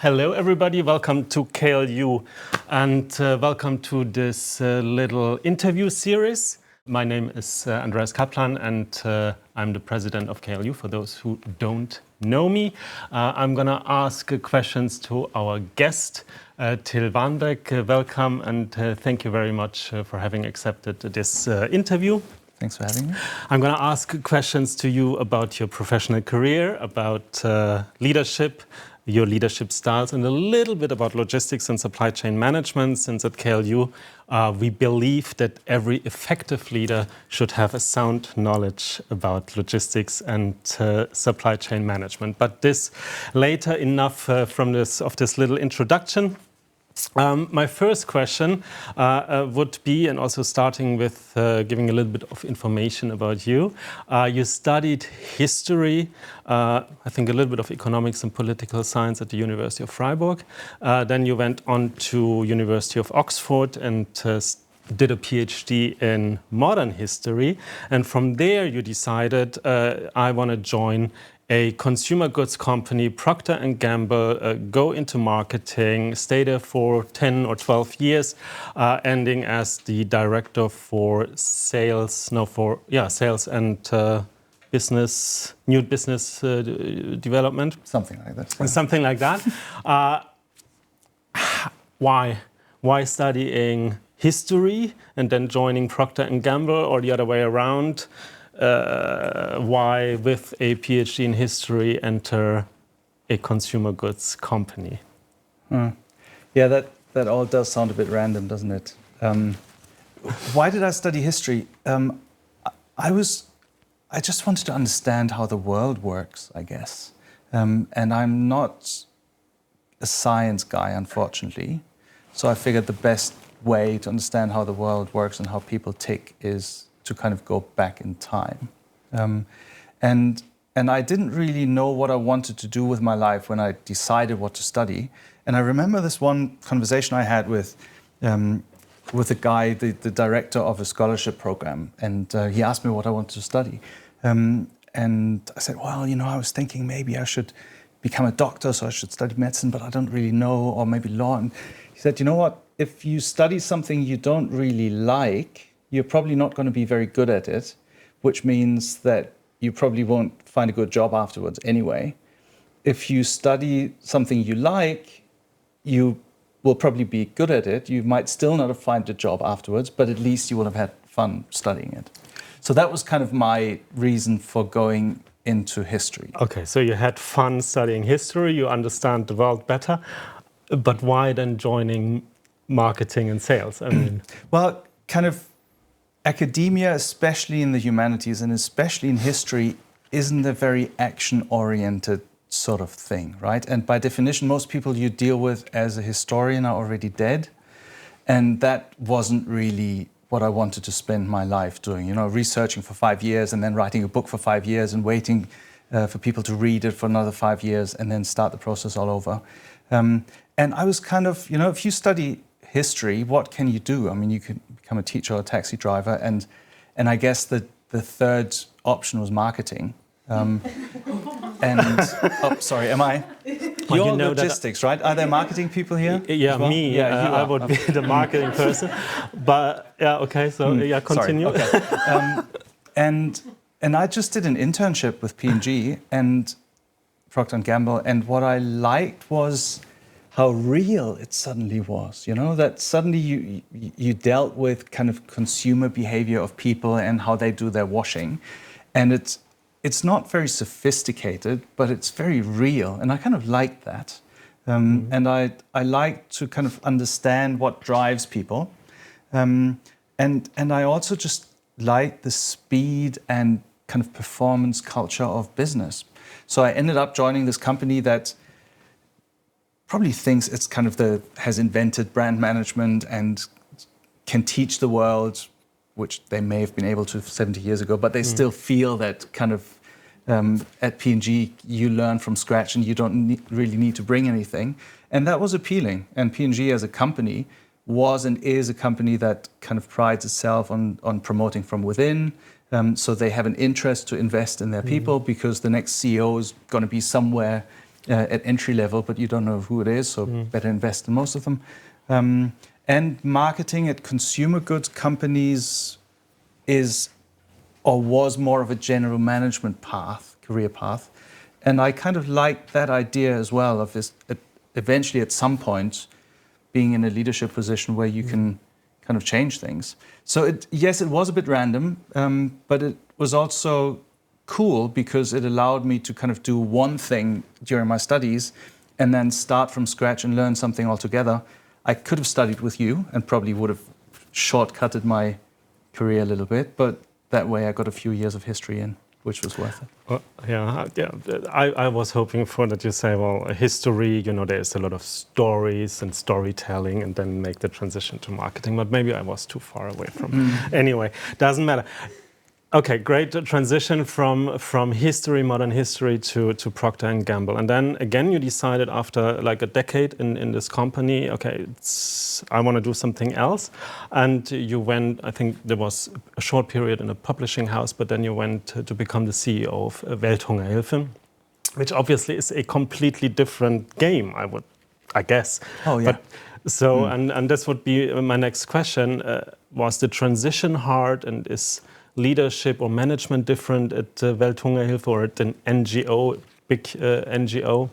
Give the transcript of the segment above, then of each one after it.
Hello everybody, welcome to KLU and welcome to this little interview series. My name is Andreas Kaplan and I'm the president of KLU for those who don't know me. I'm gonna ask questions to our guest, Till Wahnbaeck. Welcome and thank you very much for having accepted this interview. Thanks for having me. I'm going to ask questions to you about your professional career, about leadership, your leadership styles, and a little bit about logistics and supply chain management, since at KLU we believe that every effective leader should have a sound knowledge about logistics and supply chain management. But this later, enough from this little introduction. My first question would be, and also starting with giving a little bit of information about you. You studied history, I think a little bit of economics and political science at the University of Freiburg. Then you went on to University of Oxford and did a PhD in modern history. And from there you decided, I want to join a consumer goods company, Procter Gamble, go into marketing, stay there for 10 or 12 years, ending as the director for sales and new business development. Something like that. Yeah. Something like that. Why studying history and then joining Procter Gamble, or the other way around? Why, with a PhD in history, enter a consumer goods company? Yeah, that all does sound a bit random, doesn't it? Why did I study history? I just wanted to understand how the world works, I guess. And I'm not a science guy, unfortunately. So I figured the best way to understand how the world works and how people tick is to kind of go back in time. And I didn't really know what I wanted to do with my life when I decided what to study. And I remember this one conversation I had with a guy, the director of a scholarship program, and he asked me what I wanted to study. And I said, well, I was thinking maybe I should become a doctor, so I should study medicine, but I don't really know, or maybe law. And he said, you know what, if you study something you don't really like, you're probably not going to be very good at it, which means that you probably won't find a good job afterwards anyway. If you study something you like, you will probably be good at it. You might still not have found a job afterwards, but at least you will have had fun studying it. So that was kind of my reason for going into history. Okay, so you had fun studying history, you understand the world better, but why then joining marketing and sales? I mean, well, kind of academia, especially in the humanities and especially in history, isn't a very action-oriented sort of thing, right? And by definition, most people you deal with as a historian are already dead. And that wasn't really what I wanted to spend my life doing, researching for 5 years and then writing a book for 5 years and waiting for people to read it for another 5 years and then start the process all over. And I was kind of, if you study history, what can you do? I mean, you could become a teacher or a taxi driver, and I guess the third option was marketing. Sorry, am I? You're logistics, right? Are there marketing people here? Yeah, well? Me. Yeah, I would be the marketing person. But yeah, okay. So yeah, continue. Sorry, okay. And I just did an internship with P&G and Procter Gamble, and what I liked was how real it suddenly was, that suddenly you dealt with kind of consumer behavior of people and how they do their washing. And it's not very sophisticated, but it's very real. And I kind of liked that. And I like to kind of understand what drives people. And I also just like the speed and kind of performance culture of business. So I ended up joining this company that probably thinks it's kind of has invented brand management and can teach the world, which they may have been able to 70 years ago, but they still feel that kind of at P&G you learn from scratch and you don't really need to bring anything. And that was appealing. And P&G as a company was and is a company that kind of prides itself on promoting from within. So they have an interest to invest in their people because the next CEO is going to be somewhere at entry level, but you don't know who it is, so better invest in most of them. And marketing at consumer goods companies is or was more of a general management path, career path. And I kind of liked that idea as well of this, eventually at some point being in a leadership position where you can kind of change things. So yes, it was a bit random, but it was also cool because it allowed me to kind of do one thing during my studies and then start from scratch and learn something altogether. I could have studied with you and probably would have shortcutted my career a little bit, but that way I got a few years of history in, which was worth it. I was hoping for that you say, well, history, there's a lot of stories and storytelling, and then make the transition to marketing, but maybe I was too far away from Anyway, doesn't matter. Okay, great transition from history, modern history to Procter & Gamble. And then again, you decided after like a decade in this company, okay, I want to do something else. And you went, I think there was a short period in a publishing house, but then you went to become the CEO of Welthungerhilfe, which obviously is a completely different game, I guess. Oh, yeah. And this would be my next question. Was the transition hard, and is leadership or management different at Welthungerhilfe or at an NGO, big NGO,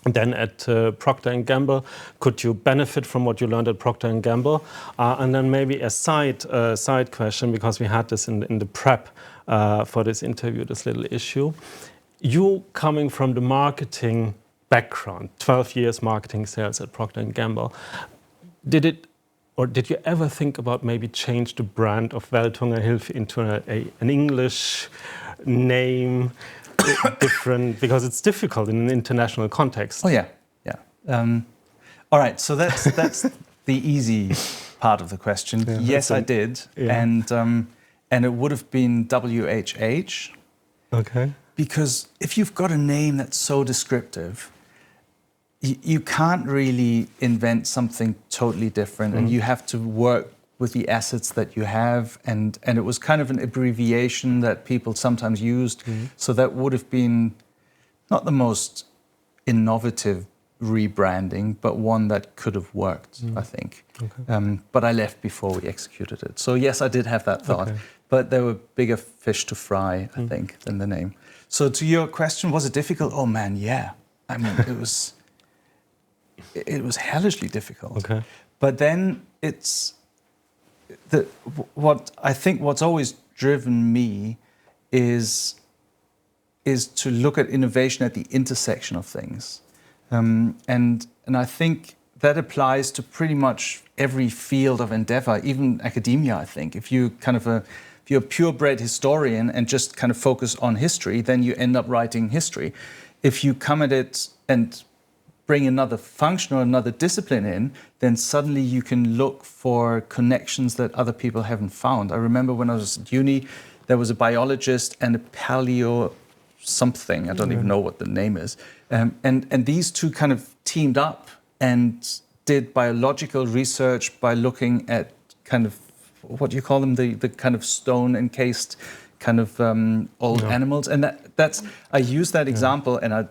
than at Procter & Gamble? Could you benefit from what you learned at Procter & Gamble? And then maybe a side question, because we had this in the prep for this interview, this little issue. You coming from the marketing background, 12 years marketing sales at Procter & Gamble, did you ever think about maybe change the brand of Welthungerhilfe into an English name, different, because it's difficult in an international context? Oh yeah. All right, so that's the easy part of the question. Yeah, yes, I did, and it would have been WHH. Okay. Because if you've got a name that's so descriptive, you can't really invent something totally different, and you have to work with the assets that you have, and it was kind of an abbreviation that people sometimes used, so that would have been not the most innovative rebranding, but one that could have worked, I think. Okay. But I left before we executed it. So yes, I did have that thought, but there were bigger fish to fry, I think, than the name. So to your question, was it difficult? Oh man, yeah. I mean, it was hellishly difficult. Okay. But then what's always driven me is to look at innovation at the intersection of things. And I think that applies to pretty much every field of endeavor, even academia, I think. If you're a purebred historian and just kind of focus on history, then you end up writing history. If you come at it and bring another function or another discipline in, then suddenly you can look for connections that other people haven't found. I remember when I was at uni, there was a biologist and a paleo something, I don't even know what the name is. And these two kind of teamed up and did biological research by looking at kind of, what do you call them, the kind of stone encased kind of old animals. And I use that example, and I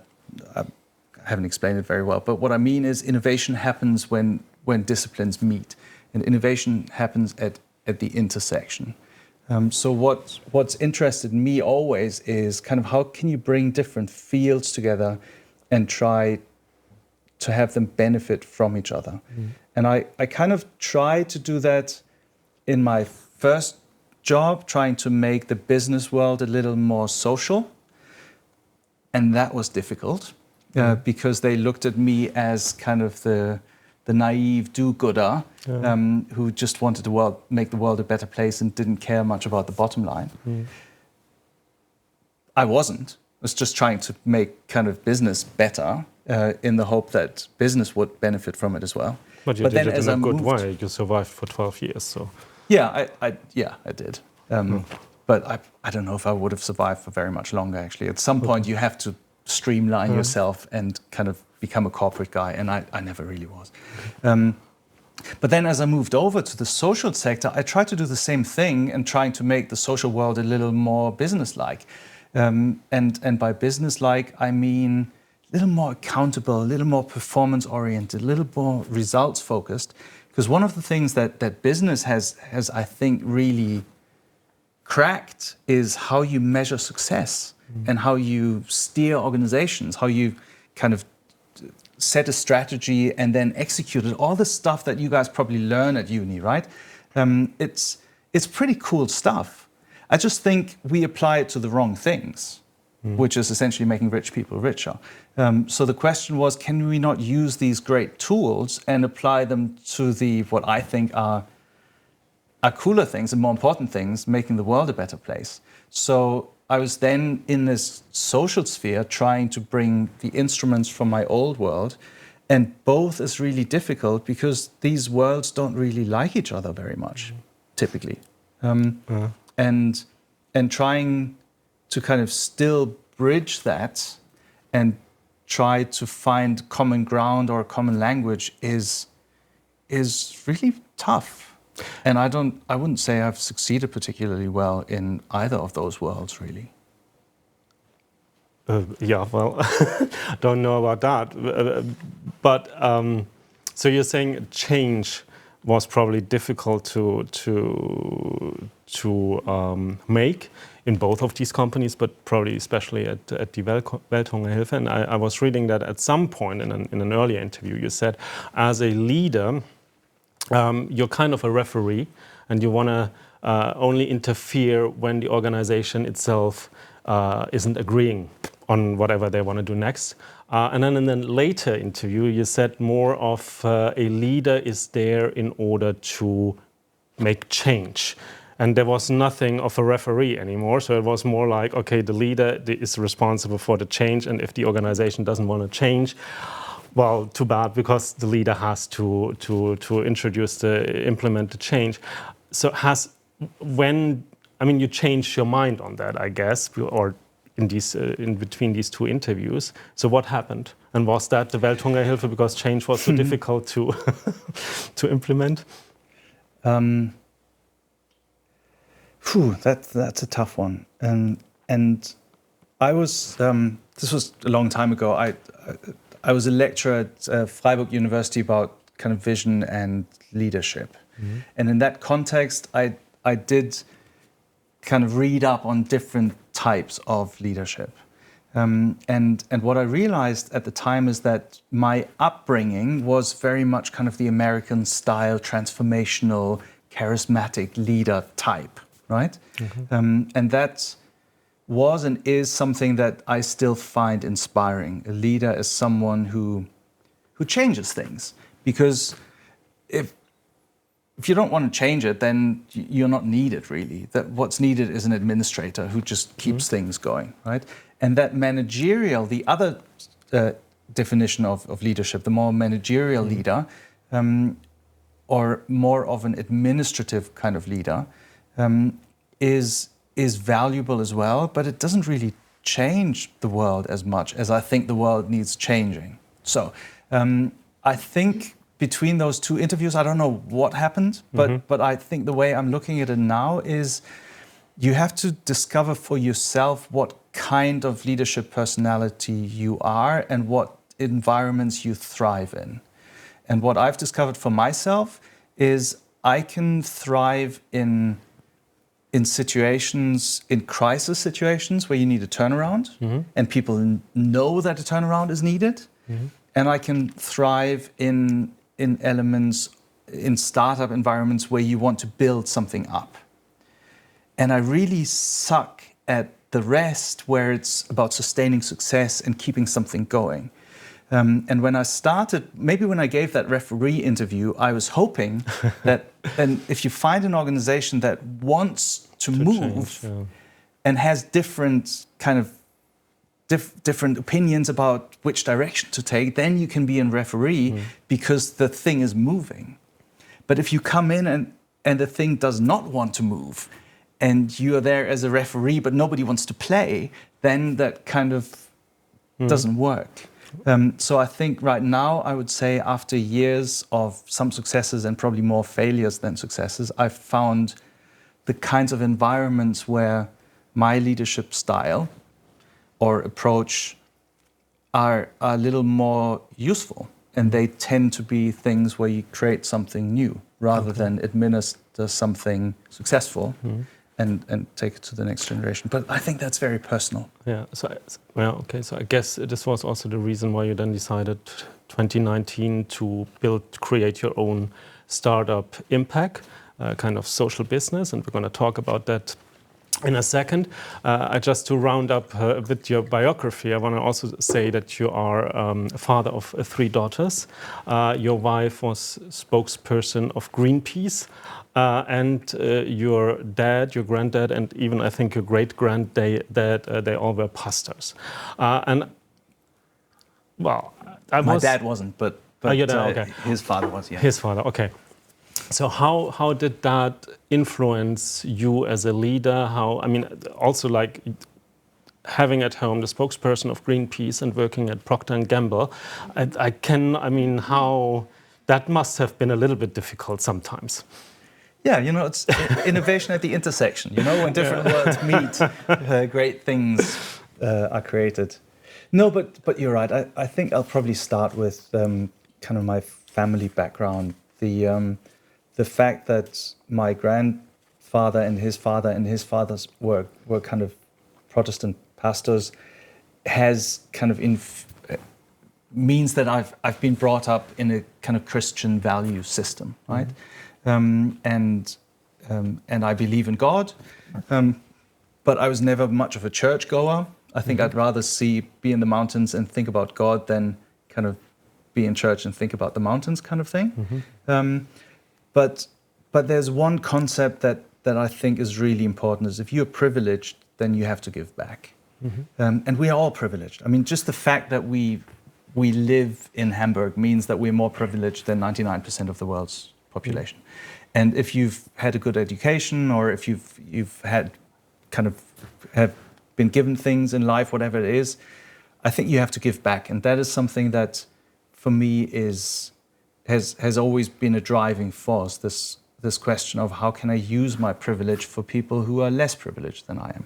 haven't explained it very well, but what I mean is innovation happens when disciplines meet, and innovation happens at the intersection. So what's interested me always is kind of how can you bring different fields together and try to have them benefit from each other. And I kind of tried to do that in my first job, trying to make the business world a little more social. And that was difficult because they looked at me as kind of the naive do-gooder who just wanted to make the world a better place and didn't care much about the bottom line. I wasn't. I was just trying to make kind of business better in the hope that business would benefit from it as well. But you did it in a good way. You survived for 12 years, so... Yeah, I did. But I don't know if I would have survived for very much longer, actually. At some point, you have to streamline yourself and kind of become a corporate guy, and I never really was. But then as I moved over to the social sector, I tried to do the same thing and trying to make the social world a little more business-like. And by business-like, I mean little more accountable, a little more performance-oriented, a little more results-focused. Because one of the things that business has, I think, really cracked is how you measure success and how you steer organizations, how you kind of set a strategy and then execute it. All the stuff that you guys probably learn at uni, right? It's pretty cool stuff. I just think we apply it to the wrong things, which is essentially making rich people richer. So the question was, can we not use these great tools and apply them to what I think are cooler things and more important things, making the world a better place? So I was then in this social sphere trying to bring the instruments from my old world, and both is really difficult because these worlds don't really like each other very much, typically. And trying to kind of still bridge that and try to find common ground or a common language is really tough. And I wouldn't say I've succeeded particularly well in either of those worlds, really. Yeah, well, don't know about that. But so you're saying change was probably difficult to make in both of these companies, but probably especially at die Welthungerhilfe. And I was reading that at some point in an earlier interview, you said, as a leader, you're kind of a referee, and you want to only interfere when the organization itself isn't agreeing on whatever they want to do next. And then in the later interview, you said more of a leader is there in order to make change. And there was nothing of a referee anymore. So it was more like, okay, the leader is responsible for the change. And if the organization doesn't want to change, well, too bad, because the leader has to implement the change. So you changed your mind on that, I guess, or in between these two interviews. So what happened? And was that the Welthungerhilfe because change was so difficult to implement? That's a tough one. And I was, this was a long time ago, I was a lecturer at Freiburg University about kind of vision and leadership. Mm-hmm. And in that context, I did kind of read up on different types of leadership. And what I realized at the time is that my upbringing was very much kind of the American style, transformational, charismatic leader type, right? Mm-hmm. And that was and is something that I still find inspiring. A leader is someone who changes things, because if you don't want to change it, then you're not needed, really. That what's needed is an administrator who just keeps things going, right? And that managerial, the other definition of leadership, the more managerial leader, or more of an administrative kind of leader, is valuable as well, but it doesn't really change the world as much as I think the world needs changing. So I think between those two interviews, I don't know what happened, but I think the way I'm looking at it now is you have to discover for yourself what kind of leadership personality you are and what environments you thrive in. And what I've discovered for myself is I can thrive in situations, in crisis situations where you need a turnaround, and people know that a turnaround is needed. And I can thrive in elements, in startup environments where you want to build something up. And I really suck at the rest, where it's about sustaining success and keeping something going. And when I started, maybe when I gave that referee interview, I was hoping that then if you find an organization that wants to move change, and has different kind of different opinions about which direction to take, then you can be a referee because the thing is moving. But if you come in and the thing does not want to move, and you are there as a referee but nobody wants to play, then that kind of doesn't work. So I think right now, I would say after years of some successes and probably more failures than successes, I've found the kinds of environments where my leadership style or approach are a little more useful, and they tend to be things where you create something new rather than administer something successful and take it to the next generation. But I think that's very personal. Yeah. So I guess this was also the reason why you then decided 2019 to create your own startup, Impacc, kind of social business, and we're going to talk about that in a second. Just to round up with your biography, I want to also say that you are a father of 3 daughters. Your wife was spokesperson of Greenpeace, and your dad, your granddad, and even I think your great-granddad, they all were pastors. My dad wasn't, but okay. His father was, yeah. His father, okay. So how did that influence you as a leader? Also like having at home the spokesperson of Greenpeace and working at Procter Gamble, how that must have been a little bit difficult sometimes. Yeah, it's innovation at the intersection. When different worlds meet, great things are created. No, but you're right. I think I'll probably start with kind of my family background. The fact that my grandfather and his father's were kind of Protestant pastors has kind of means that I've been brought up in a kind of Christian value system, right? And I believe in God, but I was never much of a church goer. I think I'd rather be in the mountains and think about God than kind of be in church and think about the mountains kind of thing. But there's one concept that I think is really important, is if you're privileged, then you have to give back. And we are all privileged. Just the fact that we live in Hamburg means that we're more privileged than 99% of the world's population. And if you've had a good education, or if you've had have been given things in life, whatever it is, I think you have to give back. And that is something that, for me, has always been a driving force, this question of how can I use my privilege for people who are less privileged than I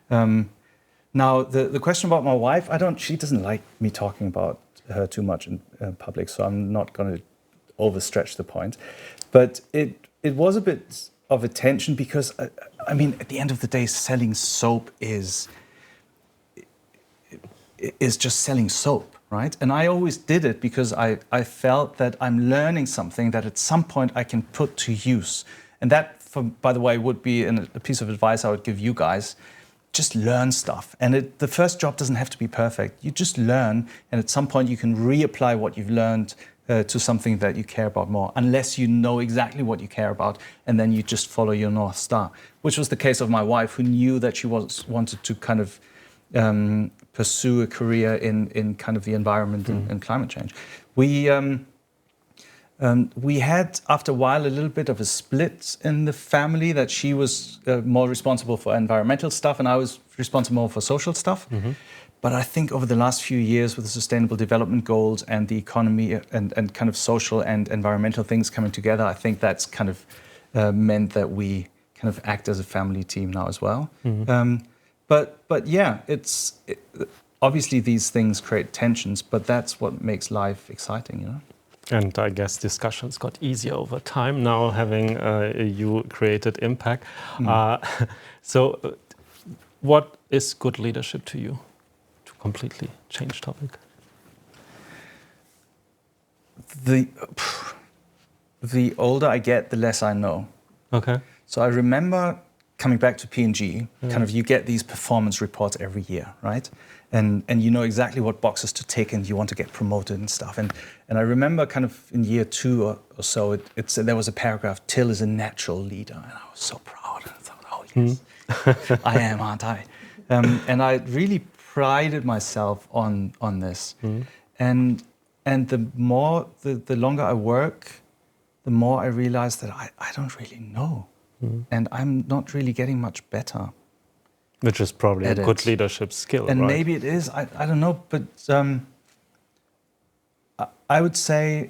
am. Now, the question about my wife, she doesn't like me talking about her too much in public, so I'm not going to overstretch the point. But it was a bit of a tension because, at the end of the day, selling soap is just selling soap. Right? And I always did it because I felt that I'm learning something that at some point I can put to use. And that, by the way, would be a piece of advice I would give you guys. Just learn stuff. And the first job doesn't have to be perfect. You just learn, and at some point you can reapply what you've learned to something that you care about more, unless you know exactly what you care about, and then you just follow your North Star, which was the case of my wife, who knew that she wanted to kind of pursue a career in kind of the environment and climate change. We had, after a while, a little bit of a split in the family, that she was more responsible for environmental stuff and I was responsible for social stuff. But I think over the last few years, with the Sustainable Development Goals and the economy and kind of social and environmental things coming together, I think that's kind of meant that we kind of act as a family team now as well. But yeah, obviously these things create tensions, but that's what makes life exciting, And I guess discussions got easier over time now, having you created Impacc. So what is good leadership to you? To completely change topic. The older I get, the less I know. Okay. So I remember coming back to P&G, kind of you get these performance reports every year, right? And you know exactly what boxes to tick and you want to get promoted and stuff. And I remember kind of in year 2 or so, there was a paragraph, Till is a natural leader. And I was so proud. And I thought, oh yes, I am, aren't I? And I really prided myself on this. And the longer I work, the more I realize that I don't really know. And I'm not really getting much better. Which is probably a good leadership skill, and right? Maybe it is, I don't know, but I would say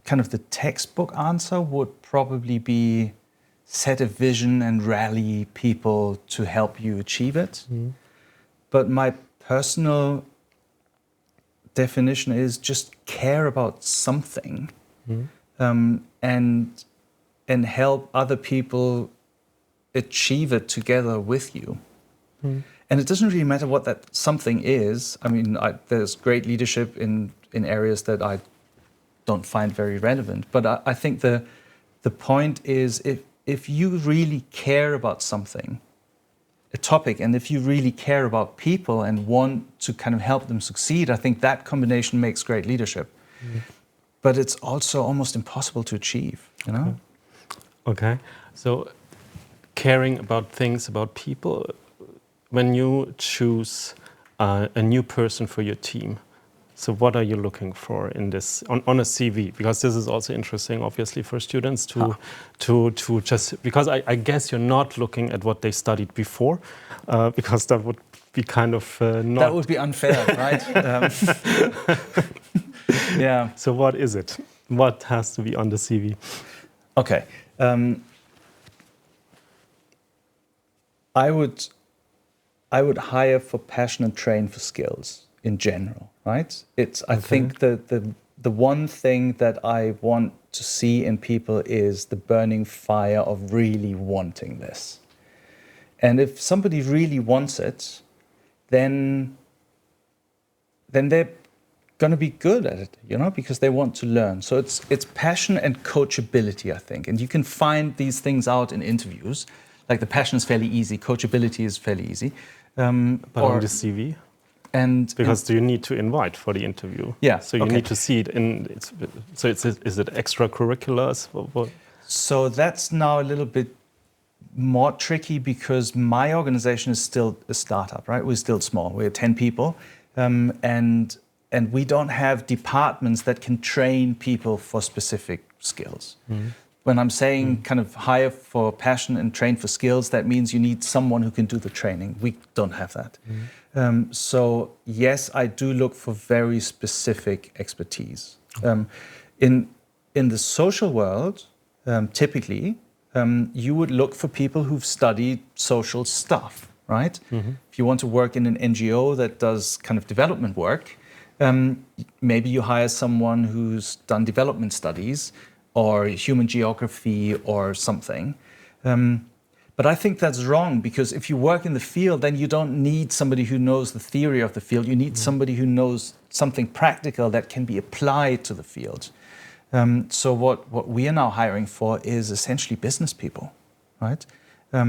kind of the textbook answer would probably be set a vision and rally people to help you achieve it. But my personal definition is just care about something, and help other people achieve it together with you. And it doesn't really matter what that something is. I mean, there's great leadership in areas that I don't find very relevant. But I think the point is, if you really care about something, a topic, and if you really care about people and want to kind of help them succeed, I think that combination makes great leadership. But it's also almost impossible to achieve, you know? Okay. So caring about things, about people, when you choose a new person for your team, so what are you looking for in this on a CV? Because this is also interesting, obviously, for students to just, because I guess you're not looking at what they studied before, because that would be kind of not. That would be unfair, right? Yeah. So what is it? What has to be on the CV? Okay. I would hire for passion and train for skills in general, right? I think the one thing that I want to see in people is the burning fire of really wanting this. And if somebody really wants it, then they're going to be good at it, you know, because they want to learn. So it's passion and coachability, I think. And you can find these things out in interviews. Like the passion is fairly easy, coachability is fairly easy. But on the CV? Because you need to invite for the interview. Yeah. So you need to see it in. Is it extracurriculars? What? So that's now a little bit more tricky because my organization is still a startup, right? We're still small. We're 10 people, and we don't have departments that can train people for specific skills. When I'm saying kind of hire for passion and train for skills, that means you need someone who can do the training. We don't have that. So yes, I do look for very specific expertise. In the social world, typically, you would look for people who've studied social stuff, right? If you want to work in an NGO that does kind of development work, maybe you hire someone who's done development studies or human geography or something. But I think that's wrong, because if you work in the field, then you don't need somebody who knows the theory of the field. You need somebody who knows something practical that can be applied to the field. So what we are now hiring for is essentially business people, right? I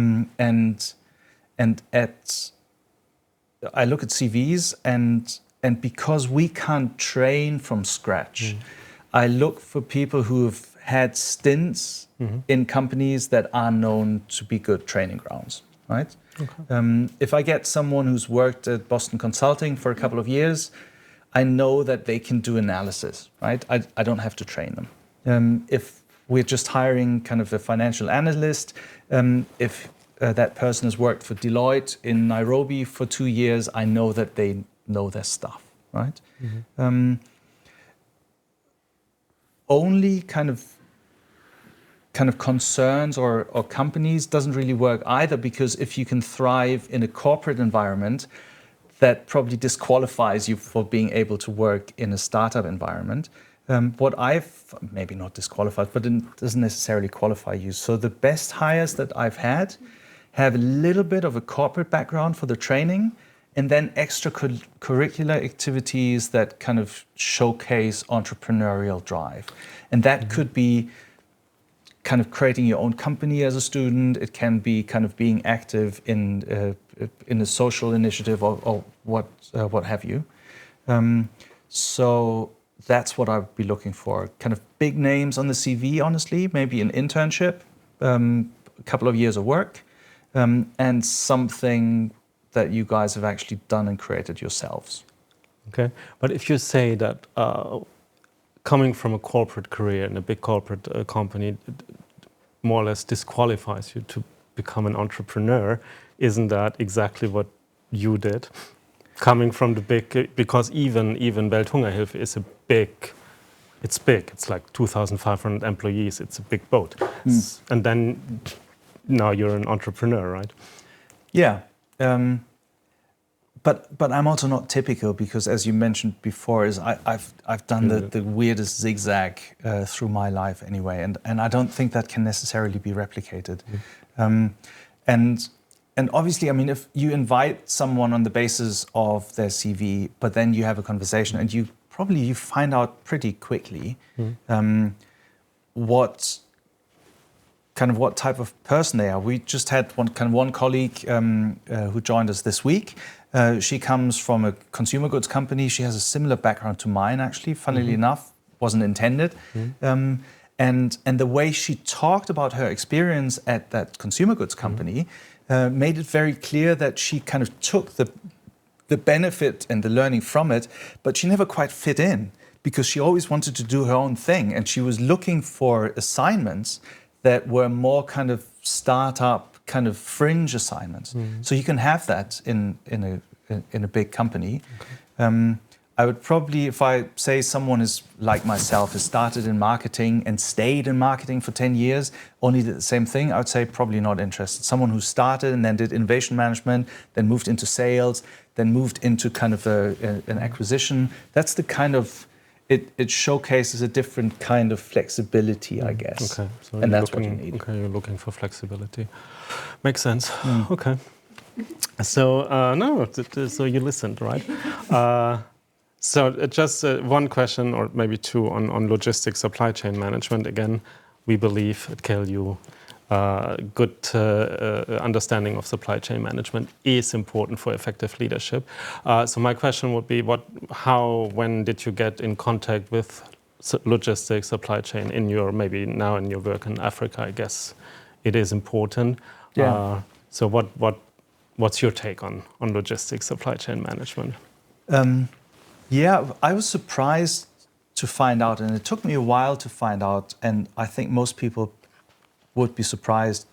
look at CVs, and because we can't train from scratch, I look for people who have had stints in companies that are known to be good training grounds, right? If I get someone who's worked at Boston Consulting for a couple of years, I know that they can do analysis, right? I don't have to train them. If we're just hiring kind of a financial analyst, if that person has worked for Deloitte in Nairobi for 2 years, I know that they know their stuff, right? Only kind of concerns or companies doesn't really work either, because if you can thrive in a corporate environment, that probably disqualifies you for being able to work in a startup environment. Maybe not disqualified, but it doesn't necessarily qualify you. So the best hires that I've had have a little bit of a corporate background for the training, and then extracurricular activities that kind of showcase entrepreneurial drive. And that could be kind of creating your own company as a student. It can be kind of being active in a social initiative or what have you. So that's what I'd be looking for. Kind of big names on the CV, honestly, maybe an internship, a couple of years of work, and something that you guys have actually done and created yourselves. Okay, but if you say that coming from a corporate career in a big corporate company more or less disqualifies you to become an entrepreneur, isn't that exactly what you did? Coming from the big, because even Welthungerhilfe is it's big. It's like 2,500 employees. It's a big boat. And then now you're an entrepreneur, right? Yeah. but I'm also not typical because, as you mentioned before, I've done the weirdest zigzag through my life anyway, and I don't think that can necessarily be replicated. And obviously, I mean, if you invite someone on the basis of their CV, but then you have a conversation, and you find out pretty quickly what type of person they are. We just had one colleague who joined us this week. She comes from a consumer goods company. She has a similar background to mine, actually. Funnily enough, wasn't intended. And the way she talked about her experience at that consumer goods company made it very clear that she kind of took the benefit and the learning from it, but she never quite fit in because she always wanted to do her own thing, and she was looking for assignments that were more kind of startup, kind of fringe assignments. So you can have that in a big company. Okay. I would probably, if I say someone is like myself, has started in marketing and stayed in marketing for 10 years, only did the same thing, I would say probably not interested. Someone who started and then did innovation management, then moved into sales, then moved into kind of an acquisition. That's the kind of, it showcases a different kind of flexibility, I guess. Okay, so and that's what you need. Okay, you're looking for flexibility. Makes sense. Okay. So, so you listened, right? So just one question, or maybe two, on logistics supply chain management. Again, we believe at KLU good understanding of supply chain management is important for effective leadership. So my question would be, when did you get in contact with logistics supply chain in your, maybe now in your work in Africa? I guess it is important. Yeah. So what's your take on logistics supply chain management? Yeah, I was surprised to find out, and it took me a while to find out, and I think most people would be surprised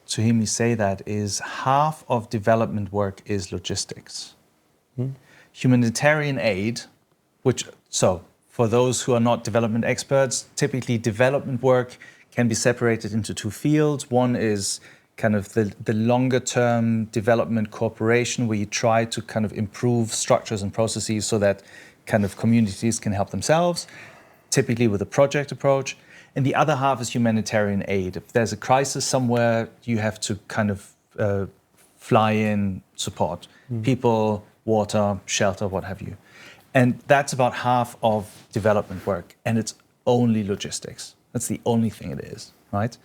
to hear me say that, is half of development work is logistics. Humanitarian aid, so for those who are not development experts, typically development work can be separated into two fields. One is kind of the longer term development cooperation, where you try to kind of improve structures and processes so that kind of communities can help themselves, typically with a project approach. And the other half is humanitarian aid. If there's a crisis somewhere, you have to kind of fly in support people, water, shelter, what have you. And that's about half of development work, and it's only logistics. That's the only thing it is, right?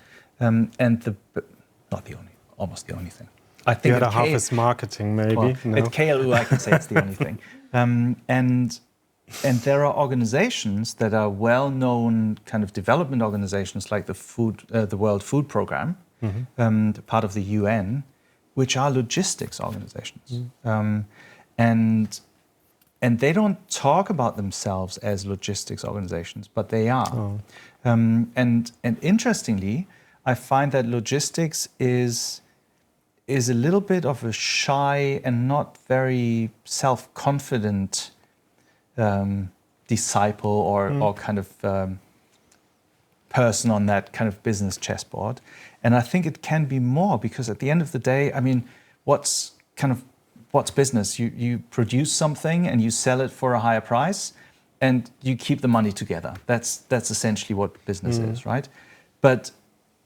Not the only, almost the only thing. I think the other half is marketing, maybe. Well, at KLU, I can say it's the only thing. And there are organizations that are well-known kind of development organizations, like the World Food Program, part of the UN, which are logistics organizations. And they don't talk about themselves as logistics organizations, but they are. And interestingly, I find that logistics is a little bit of a shy and not very self-confident disciple or kind of person on that kind of business chessboard. And I think it can be more, because at the end of the day, I mean, what's business? You produce something and you sell it for a higher price, and you keep the money together. That's essentially what business is, right? But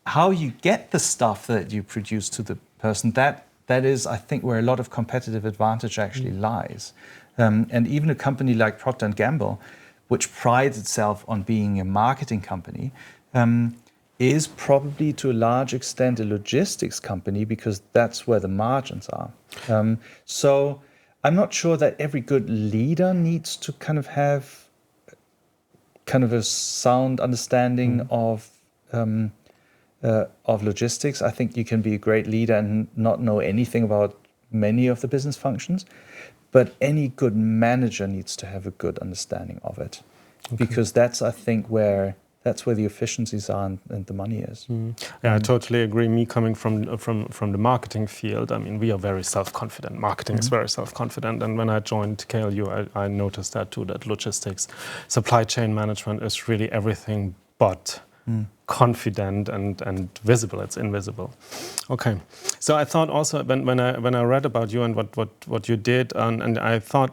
how you get the stuff that you produce to the person, that is, I think, where a lot of competitive advantage actually lies. And even a company like Procter Gamble, which prides itself on being a marketing company, is probably to a large extent a logistics company, because that's where the margins are. So I'm not sure that every good leader needs to kind of have kind of a sound understanding of logistics. I think you can be a great leader and not know anything about many of the business functions, but any good manager needs to have a good understanding of it, because that's, I think, where the efficiencies are and the money is. Yeah, I totally agree. Me coming from the marketing field, I mean, we are very self-confident. Marketing is very self-confident, and when I joined KLU, I noticed that too. That logistics, supply chain management is really everything but confident and visible. It's invisible. Okay. So I thought also when I read about you and what you did, and I thought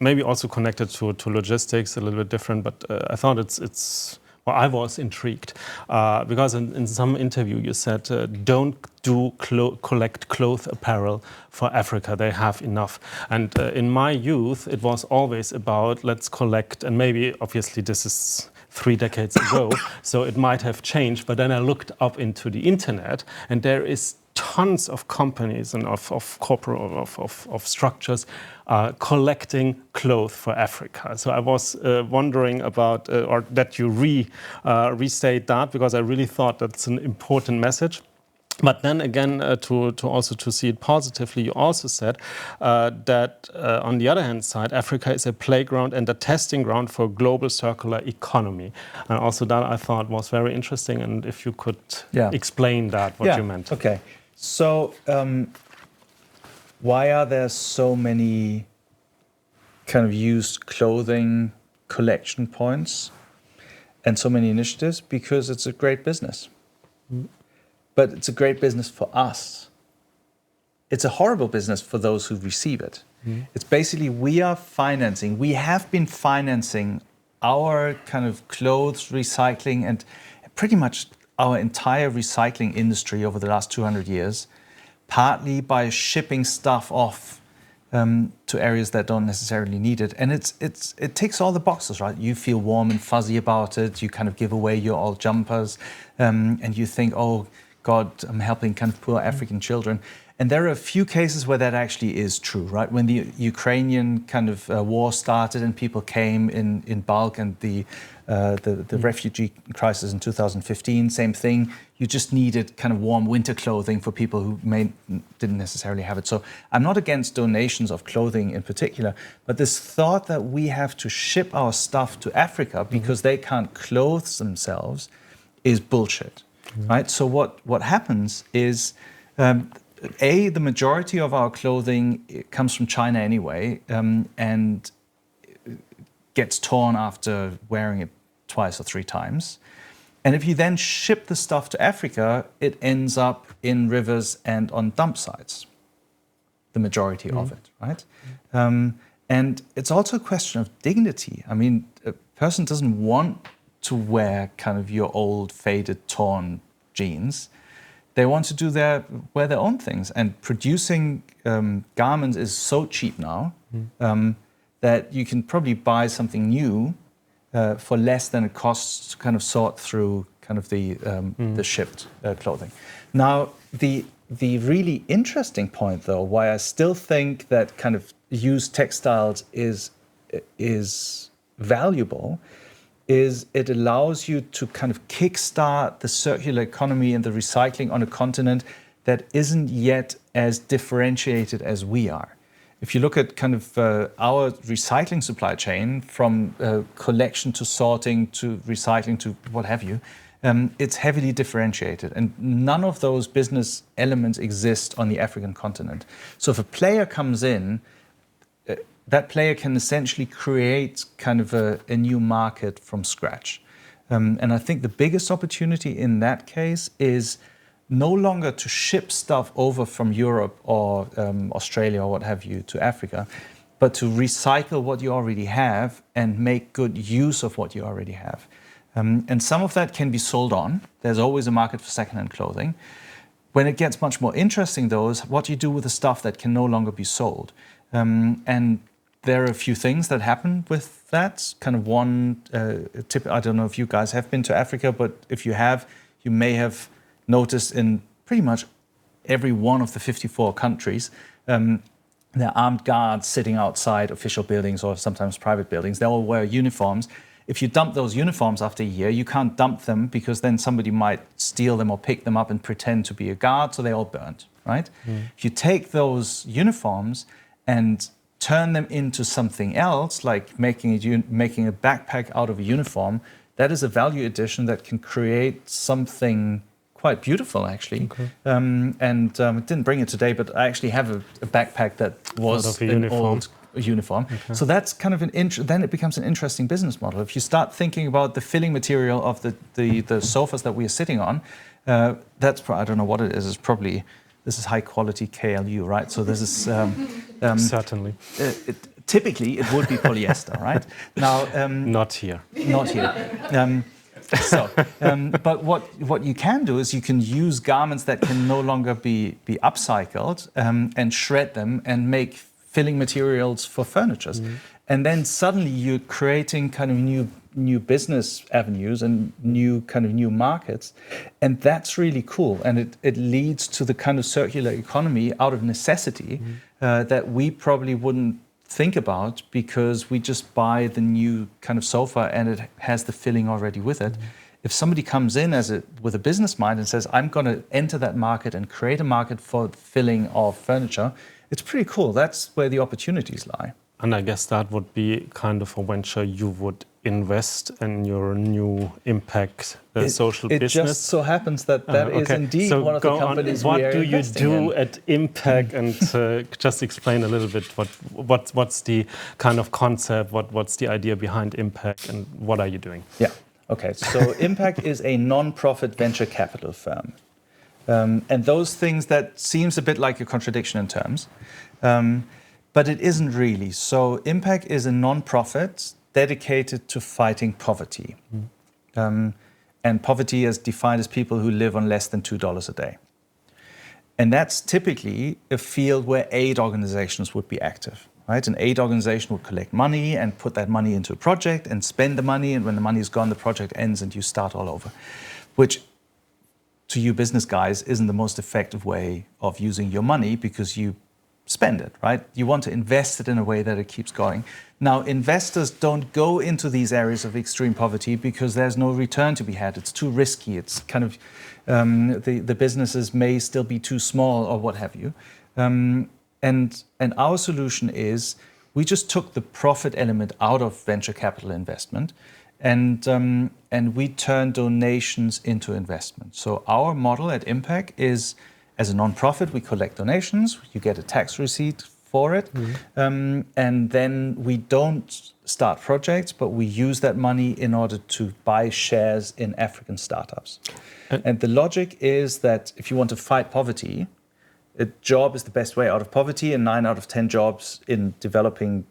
maybe also connected to logistics, a little bit different, but I thought well, I was intrigued because in some interview you said, don't collect cloth apparel for Africa, they have enough. And in my youth, it was always about let's collect, and maybe obviously this is 3 decades ago, so it might have changed, but then I looked up into the internet and there is tons of companies and of corporate of structures collecting clothes for Africa. So I was wondering about, or that you restate that, because I really thought that's an important message. But then again, to also see it positively, you also said that on the other hand side, Africa is a playground and a testing ground for global circular economy. And also that I thought was very interesting. And if you could explain that, what you meant. Okay. So why are there so many kind of used clothing collection points and so many initiatives? Because it's a great business. But it's a great business for us. It's a horrible business for those who receive it. It's basically we have been financing our kind of clothes recycling and pretty much our entire recycling industry over the last 200 years, partly by shipping stuff off to areas that don't necessarily need it. And it ticks all the boxes, right? You feel warm and fuzzy about it. You kind of give away your old jumpers and you think, oh, God, I'm helping kind of poor African children. And there are a few cases where that actually is true, right? When the Ukrainian kind of war started and people came in bulk, and the refugee crisis in 2015, same thing. You just needed kind of warm winter clothing for people who didn't necessarily have it. So I'm not against donations of clothing in particular, but this thought that we have to ship our stuff to Africa because they can't clothe themselves is bullshit. Right. So what happens is, the majority of our clothing comes from China anyway, and gets torn after wearing it twice or 3 times. And if you then ship the stuff to Africa, it ends up in rivers and on dump sites. The majority of it, right? And it's also a question of dignity. I mean, a person doesn't want to wear kind of your old, faded, torn jeans. They want to wear their own things. And producing garments is so cheap now that you can probably buy something new for less than it costs to kind of sort through kind of the shipped clothing. Now, the really interesting point, though, why I still think that kind of used textiles is valuable, is it allows you to kind of kickstart the circular economy and the recycling on a continent that isn't yet as differentiated as we are. If you look at kind of our recycling supply chain, from collection to sorting to recycling to what have you, it's heavily differentiated, and none of those business elements exist on the African continent. So if a player comes in, that player can essentially create kind of a new market from scratch. And I think the biggest opportunity in that case is no longer to ship stuff over from Europe or Australia or what have you to Africa, but to recycle what you already have and make good use of what you already have. And some of that can be sold on. There's always a market for secondhand clothing. When it gets much more interesting, though, is what you do with the stuff that can no longer be sold. And there are a few things that happen with that. Kind of one tip, I don't know if you guys have been to Africa, but if you have, you may have noticed in pretty much every one of the 54 countries, there are armed guards sitting outside official buildings or sometimes private buildings. They all wear uniforms. If you dump those uniforms after a year, you can't dump them because then somebody might steal them or pick them up and pretend to be a guard, so they're all burnt, right? If you take those uniforms and turn them into something else, like making a backpack out of a uniform, that is a value addition that can create something quite beautiful, actually. Okay. I didn't bring it today, but I actually have a backpack that was an old uniform. So that's kind of then it becomes an interesting business model. If you start thinking about the filling material of the sofas that we are sitting on, I don't know what it is. It's probably, this is high quality KLU, right? So this is certainly. Typically, it would be polyester, right? Now, not here. Not here. But what you can do is you can use garments that can no longer be upcycled and shred them and make filling materials for furniture. And then suddenly you're creating kind of new business avenues and new markets. And that's really cool. And it leads to the kind of circular economy out of necessity that we probably wouldn't think about, because we just buy the new kind of sofa and it has the filling already with it. If somebody comes in with a business mind and says, I'm going to enter that market and create a market for the filling of furniture, it's pretty cool. That's where the opportunities lie. And I guess that would be kind of a venture you would invest in your new Impacc social business. It just so happens that is indeed one of the companies we are What do you do in. at Impacc? And just explain a little bit what's the kind of concept, what's the idea behind Impacc, and what are you doing? Yeah, okay. So Impacc is a non-profit venture capital firm. And those things, that seems a bit like a contradiction in terms. But it isn't really. So Impacc is a non-profit dedicated to fighting poverty. And poverty is defined as people who live on less than $2 a day. And that's typically a field where aid organizations would be active. Right? An aid organization would collect money and put that money into a project and spend the money. And when the money is gone, the project ends and you start all over. Which, to you business guys, isn't the most effective way of using your money, because you spend it, right? You want to invest it in a way that it keeps going. Now, investors don't go into these areas of extreme poverty because there's no return to be had. It's too risky. It's kind of, the businesses may still be too small or what have you. And our solution is, we just took the profit element out of venture capital investment, and we turn donations into investment. So our model at Impacc is, as a non-profit, we collect donations, you get a tax receipt for it, and then we don't start projects, but we use that money in order to buy shares in African startups. And the logic is that if you want to fight poverty, a job is the best way out of poverty, and 9 out of 10 jobs in developing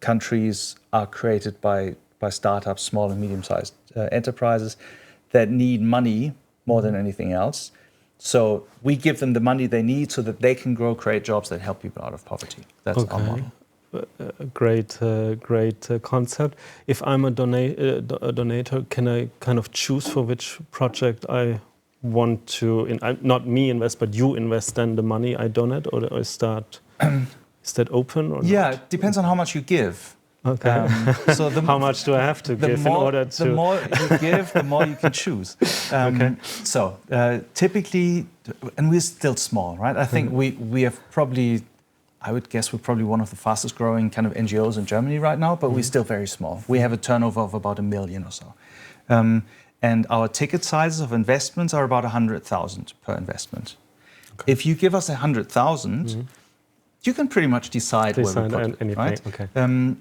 countries are created by startups, small and medium-sized enterprises that need money more than anything else. So we give them the money they need so that they can grow, create jobs that help people out of poverty. That's our model. Great concept. If I'm a donator, can I kind of choose for which project I want to, not me invest, but you invest then the money I donate, or is that open? Or yeah, not? It depends on how much you give. Okay. So how much do I have to give in order to? The more you give, the more you can choose. Okay. So typically, and we're still small, right? I think we have probably, I would guess we're probably one of the fastest growing kind of NGOs in Germany right now, but we're still very small. We have a turnover of about 1 million or so. And our ticket sizes of investments are about 100,000 per investment. Okay. If you give us 100,000, you can pretty much decide where we put it, right? Okay.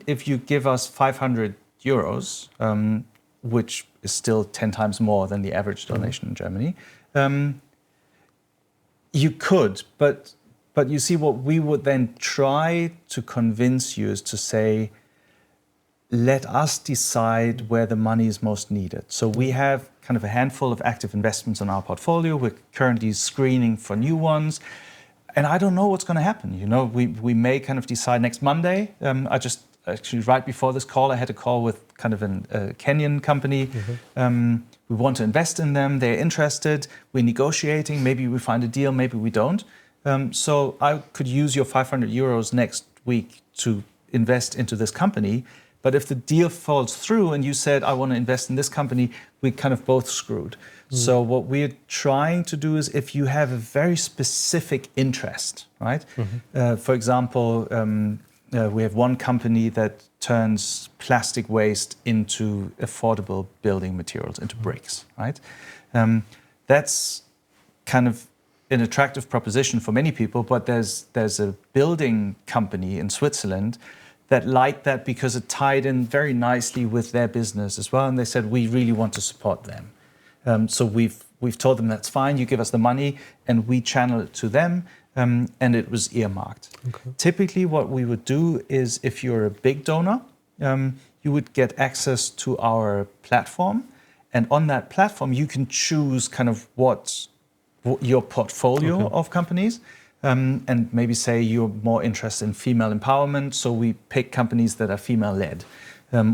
If you give us 500 euros, which is still 10 times more than the average donation in Germany, you could, but you see, what we would then try to convince you is to say, let us decide where the money is most needed. So we have kind of a handful of active investments in our portfolio. We're currently screening for new ones. And I don't know what's going to happen. You know, we may kind of decide next Monday. Actually, right before this call, I had a call with kind of a Kenyan company. We want to invest in them. They're interested. We're negotiating. Maybe we find a deal. Maybe we don't. So I could use your 500 euros next week to invest into this company. But if the deal falls through and you said, I want to invest in this company, we kind of both screwed. So what we're trying to do is, if you have a very specific interest, right? For example, we have one company that turns plastic waste into affordable building materials, into bricks, right? That's kind of an attractive proposition for many people, but there's a building company in Switzerland that liked that because it tied in very nicely with their business as well. And they said, we really want to support them. So we've told them that's fine, you give us the money, and we channel it to them, and it was earmarked. Okay. Typically what we would do is, if you're a big donor, you would get access to our platform, and on that platform you can choose kind of what your portfolio of companies, and maybe say you're more interested in female empowerment, so we pick companies that are female-led,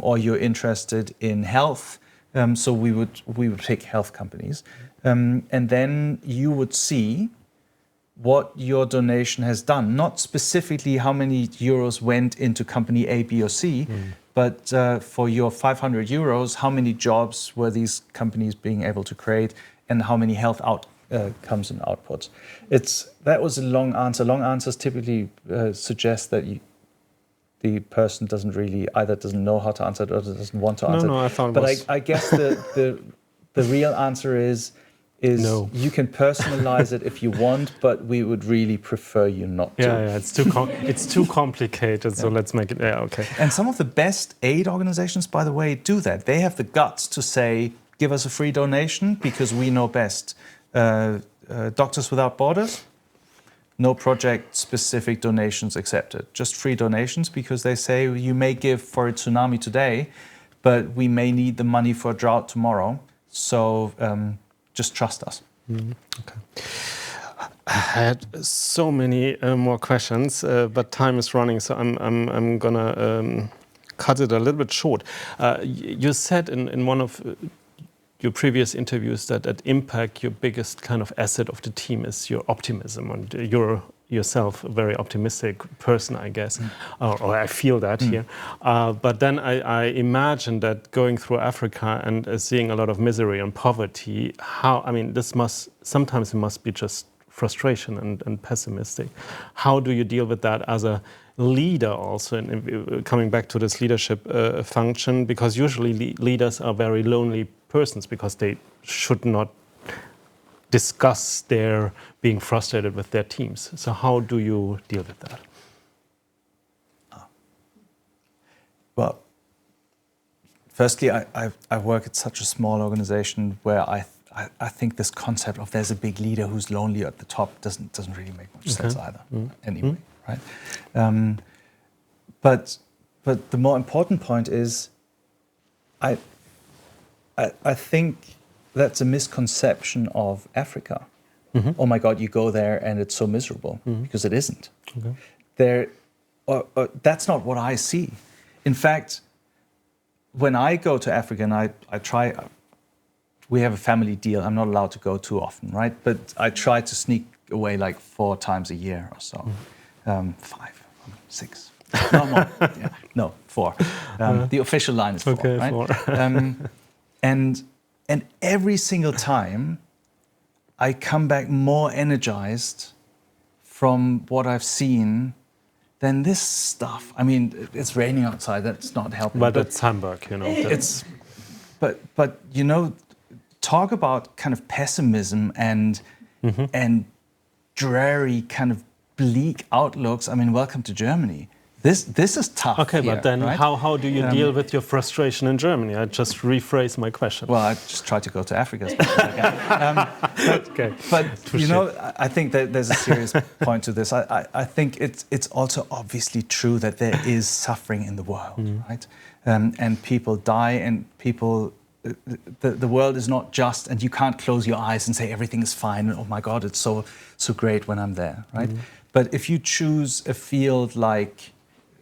or you're interested in health, so we would pick health companies, and then you would see what your donation has done, not specifically how many euros went into company A, B, or C, but for your 500 euros, how many jobs were these companies being able to create, and how many health outcomes and outputs. That was a long answer. Long answers typically suggest that the person either doesn't know how to answer it or doesn't want to answer it. No, I thought it but was... I guess the real answer is no. You can personalize it if you want, but we would really prefer you not to. Yeah, it's too complicated, so let's make it, okay. And some of the best aid organizations, by the way, do that. They have the guts to say, give us a free donation because we know best. Doctors Without Borders, no project-specific donations accepted, just free donations, because they say you may give for a tsunami today, but we may need the money for a drought tomorrow, so just trust us. Okay. I had so many more questions, but time is running, so I'm gonna cut it a little bit short. You said in one of your previous interviews that at Impacc your biggest kind of asset of the team is your optimism, and you're yourself a very optimistic person, I guess, or I feel that here. But then I imagine that going through Africa and seeing a lot of misery and poverty, sometimes it must be just frustration and pessimistic. How do you deal with that as a leader also, and coming back to this leadership function, because usually leaders are very lonely persons because they should not discuss their being frustrated with their teams. So how do you deal with that? Well, firstly, I work at such a small organization where I think this concept of there's a big leader who's lonely at the top doesn't really make much sense either. Anyway, right? But the more important point is, I think that's a misconception of Africa. Oh my God, you go there and it's so miserable, because it isn't. That's not what I see. In fact, when I go to Africa and I try, we have a family deal. I'm not allowed to go too often, right? But I try to sneak away like 4 times a year or so. 5, 6. No more. Yeah. No, 4. The official line is 4, okay, right? 4. And every single time, I come back more energized from what I've seen than this stuff. I mean, it's raining outside. That's not helping. But it's Hamburg, you know. But you know, talk about kind of pessimism and dreary kind of bleak outlooks. I mean, welcome to Germany. This is tough. Okay, here, but then right? how do you deal with your frustration in Germany? I just rephrase my question. Well, I just try to go to Africa as much as I can. But you know, I think that there's a serious point to this. I think it's also obviously true that there is suffering in the world, right? And people die, and people. The world is not just, and you can't close your eyes and say everything is fine. And, oh my God, it's so great when I'm there, right? But if you choose a field like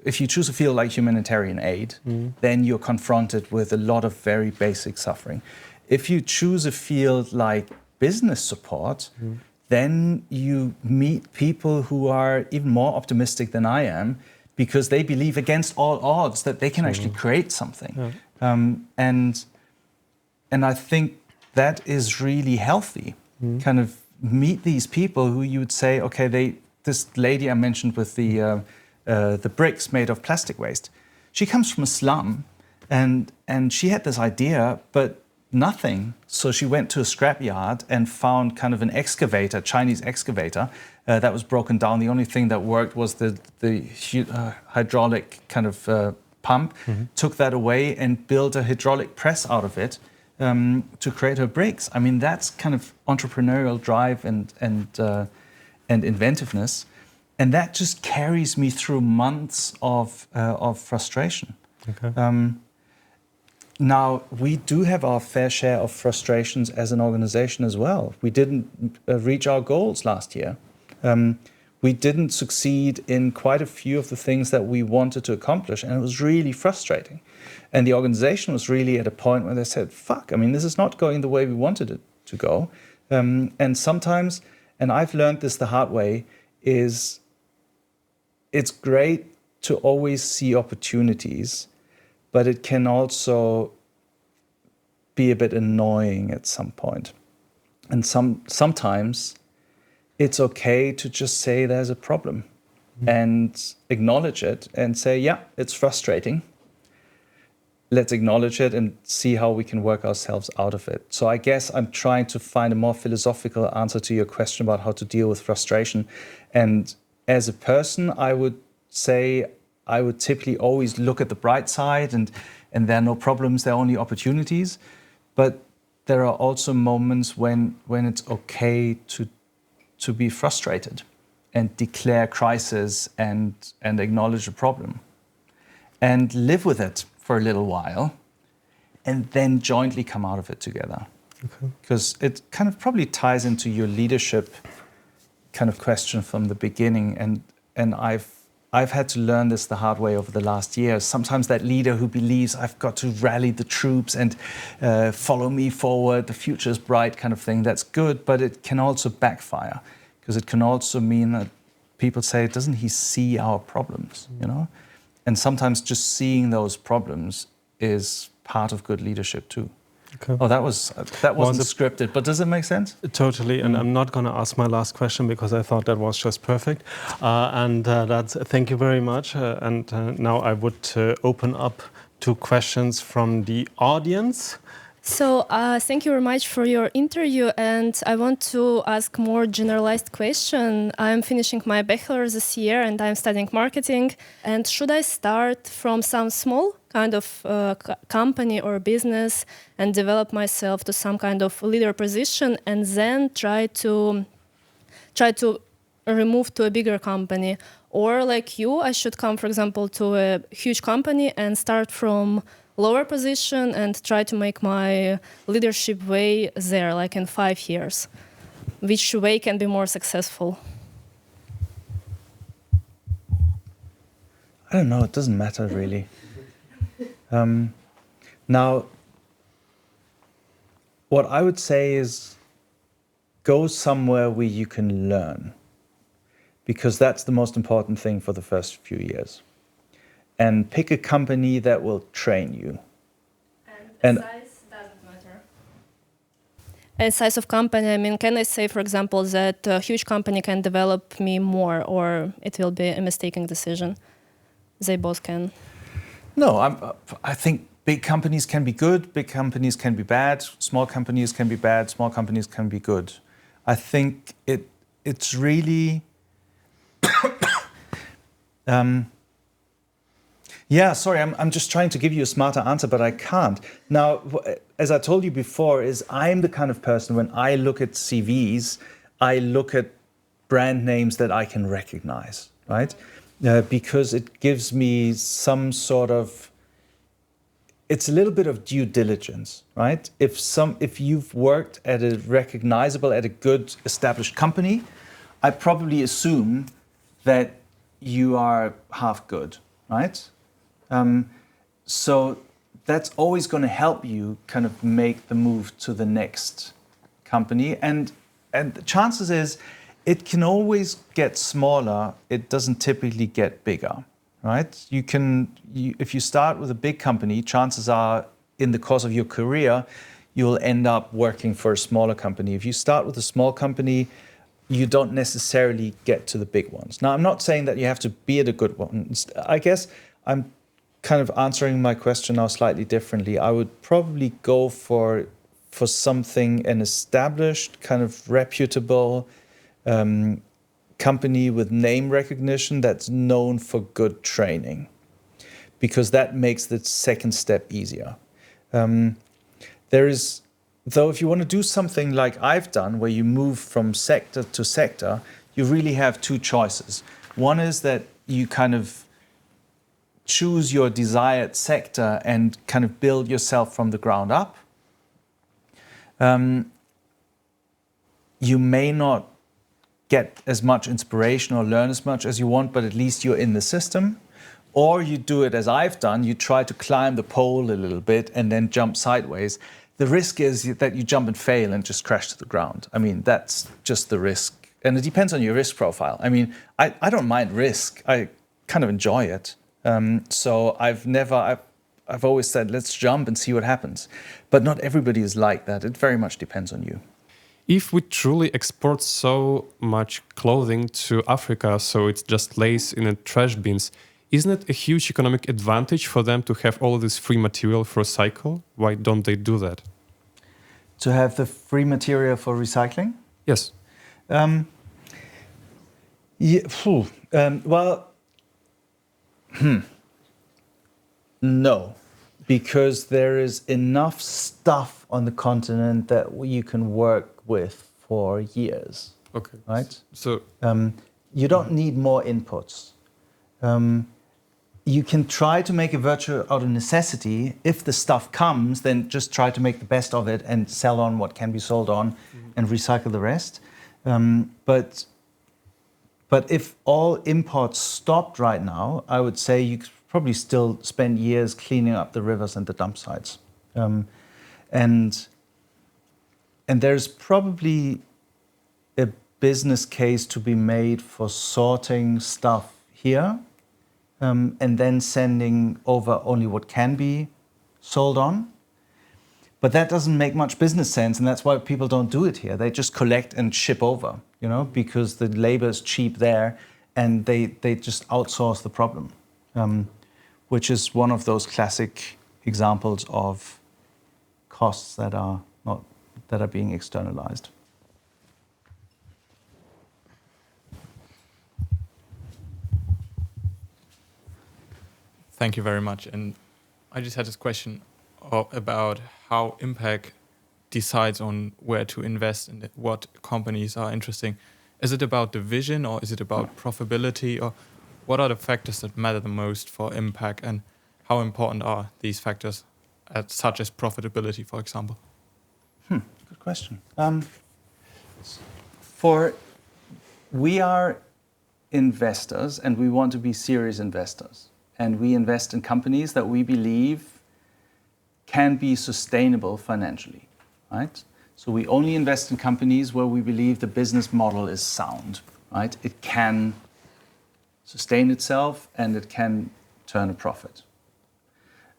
humanitarian aid, then you're confronted with a lot of very basic suffering. If you choose a field like business support, then you meet people who are even more optimistic than I am, because they believe against all odds that they can actually create something. And I think that is really healthy. Kind of meet these people who you would say, okay, this lady I mentioned with the bricks made of plastic waste, she comes from a slum, and she had this idea, but nothing. So she went to a scrapyard and found kind of an excavator, Chinese excavator, that was broken down. The only thing that worked was the hydraulic kind of pump. Took that away and built a hydraulic press out of it to create her bricks. I mean, that's kind of entrepreneurial drive and inventiveness. And that just carries me through months of frustration. Okay. Now, we do have our fair share of frustrations as an organization as well. We didn't reach our goals last year. We didn't succeed in quite a few of the things that we wanted to accomplish, and it was really frustrating. And the organization was really at a point where they said, fuck, I mean, this is not going the way we wanted it to go. And sometimes, and I've learned this the hard way, is it's great to always see opportunities, but it can also be a bit annoying at some point. And sometimes it's okay to just say there's a problem and acknowledge it and say, yeah, it's frustrating. Let's acknowledge it and see how we can work ourselves out of it. So I guess I'm trying to find a more philosophical answer to your question about how to deal with frustration. And as a person, I would say I would typically always look at the bright side and there are no problems, there are only opportunities. But there are also moments when it's okay to be frustrated and declare crisis and acknowledge a problem and live with it for a little while and then jointly come out of it together. Because it kind of probably ties into your leadership kind of question from the beginning. And I've had to learn this the hard way over the last year. Sometimes that leader who believes I've got to rally the troops and follow me forward, the future is bright kind of thing, that's good, but it can also backfire because it can also mean that people say, doesn't he see our problems, you know? And sometimes just seeing those problems is part of good leadership too. Okay. Oh, that wasn't scripted, but does it make sense? Totally, and I'm not going to ask my last question because I thought that was just perfect. Thank you very much. Now I would open up to questions from the audience. So thank you very much for your interview, and I want to ask more generalized question. I'm finishing my bachelor this year and I'm studying marketing. And should I start from some small kind of company or business and develop myself to some kind of leader position and then try to remove to a bigger company? Or like you, I should come, for example, to a huge company and start from lower position and try to make my leadership way there, like in 5 years. Which way can be more successful? I don't know, it doesn't matter really. Now, what I would say is go somewhere where you can learn, because that's the most important thing for the first few years. And pick a company that will train you. And size doesn't matter. And size of company, I mean, can I say, for example, that a huge company can develop me more, or it will be a mistaken decision? They both can. No, I think big companies can be good, big companies can be bad, small companies can be bad, small companies can be good. I think it's really... Yeah, sorry, I'm just trying to give you a smarter answer, but I can't. Now, as I told you before, I'm the kind of person, when I look at CVs, I look at brand names that I can recognize, right? Because it gives me some sort of, it's a little bit of due diligence, right? If you've worked at a good established company, I probably assume that you are half good, right? So that's always going to help you kind of make the move to the next company. And the chances is it can always get smaller. It doesn't typically get bigger, right? If you start with a big company, chances are in the course of your career, you'll end up working for a smaller company. If you start with a small company, you don't necessarily get to the big ones. Now, I'm not saying that you have to be at a good one. I guess I'm kind of answering my question now slightly differently. I would probably go for for something, an established, kind of reputable company with name recognition that's known for good training, because that makes the second step easier. Though if you want to do something like I've done, where you move from sector to sector, you really have two choices. One is that you kind of choose your desired sector and kind of build yourself from the ground up. You may not get as much inspiration or learn as much as you want, but at least you're in the system. Or you do it as I've done, you try to climb the pole a little bit and then jump sideways. The risk is that you jump and fail and just crash to the ground. I mean, that's just the risk. And it depends on your risk profile. I mean, I don't mind risk. I kind of enjoy it. So I've always said, let's jump and see what happens. But not everybody is like that. It very much depends on you. If we truly export so much clothing to Africa, so it just lays in the trash bins, isn't it a huge economic advantage for them to have all of this free material for recycle? Why don't they do that? To have the free material for recycling? Yes. No, because there is enough stuff on the continent that you can work with for years. Okay. Right? So you don't need more inputs. You can try to make a virtue out of necessity. If the stuff comes, then just try to make the best of it and sell on what can be sold on and recycle the rest. But if all imports stopped right now, I would say you could probably still spend years cleaning up the rivers and the dump sites. And there's probably a business case to be made for sorting stuff here, and then sending over only what can be sold on. But that doesn't make much business sense, and that's why people don't do it here. They just collect and ship over, because the labor is cheap there, and they just outsource the problem, which is one of those classic examples of costs that are being externalized. Thank you very much. And I just had this question about how Impacc decides on where to invest and what companies are interesting. Is it about the vision, or is it about profitability, or what are the factors that matter the most for Impacc, and how important are these factors, such as profitability, for example? Good question. We are investors, and we want to be serious investors. And we invest in companies that we believe can be sustainable financially, right? So we only invest in companies where we believe the business model is sound, right? It can sustain itself and it can turn a profit.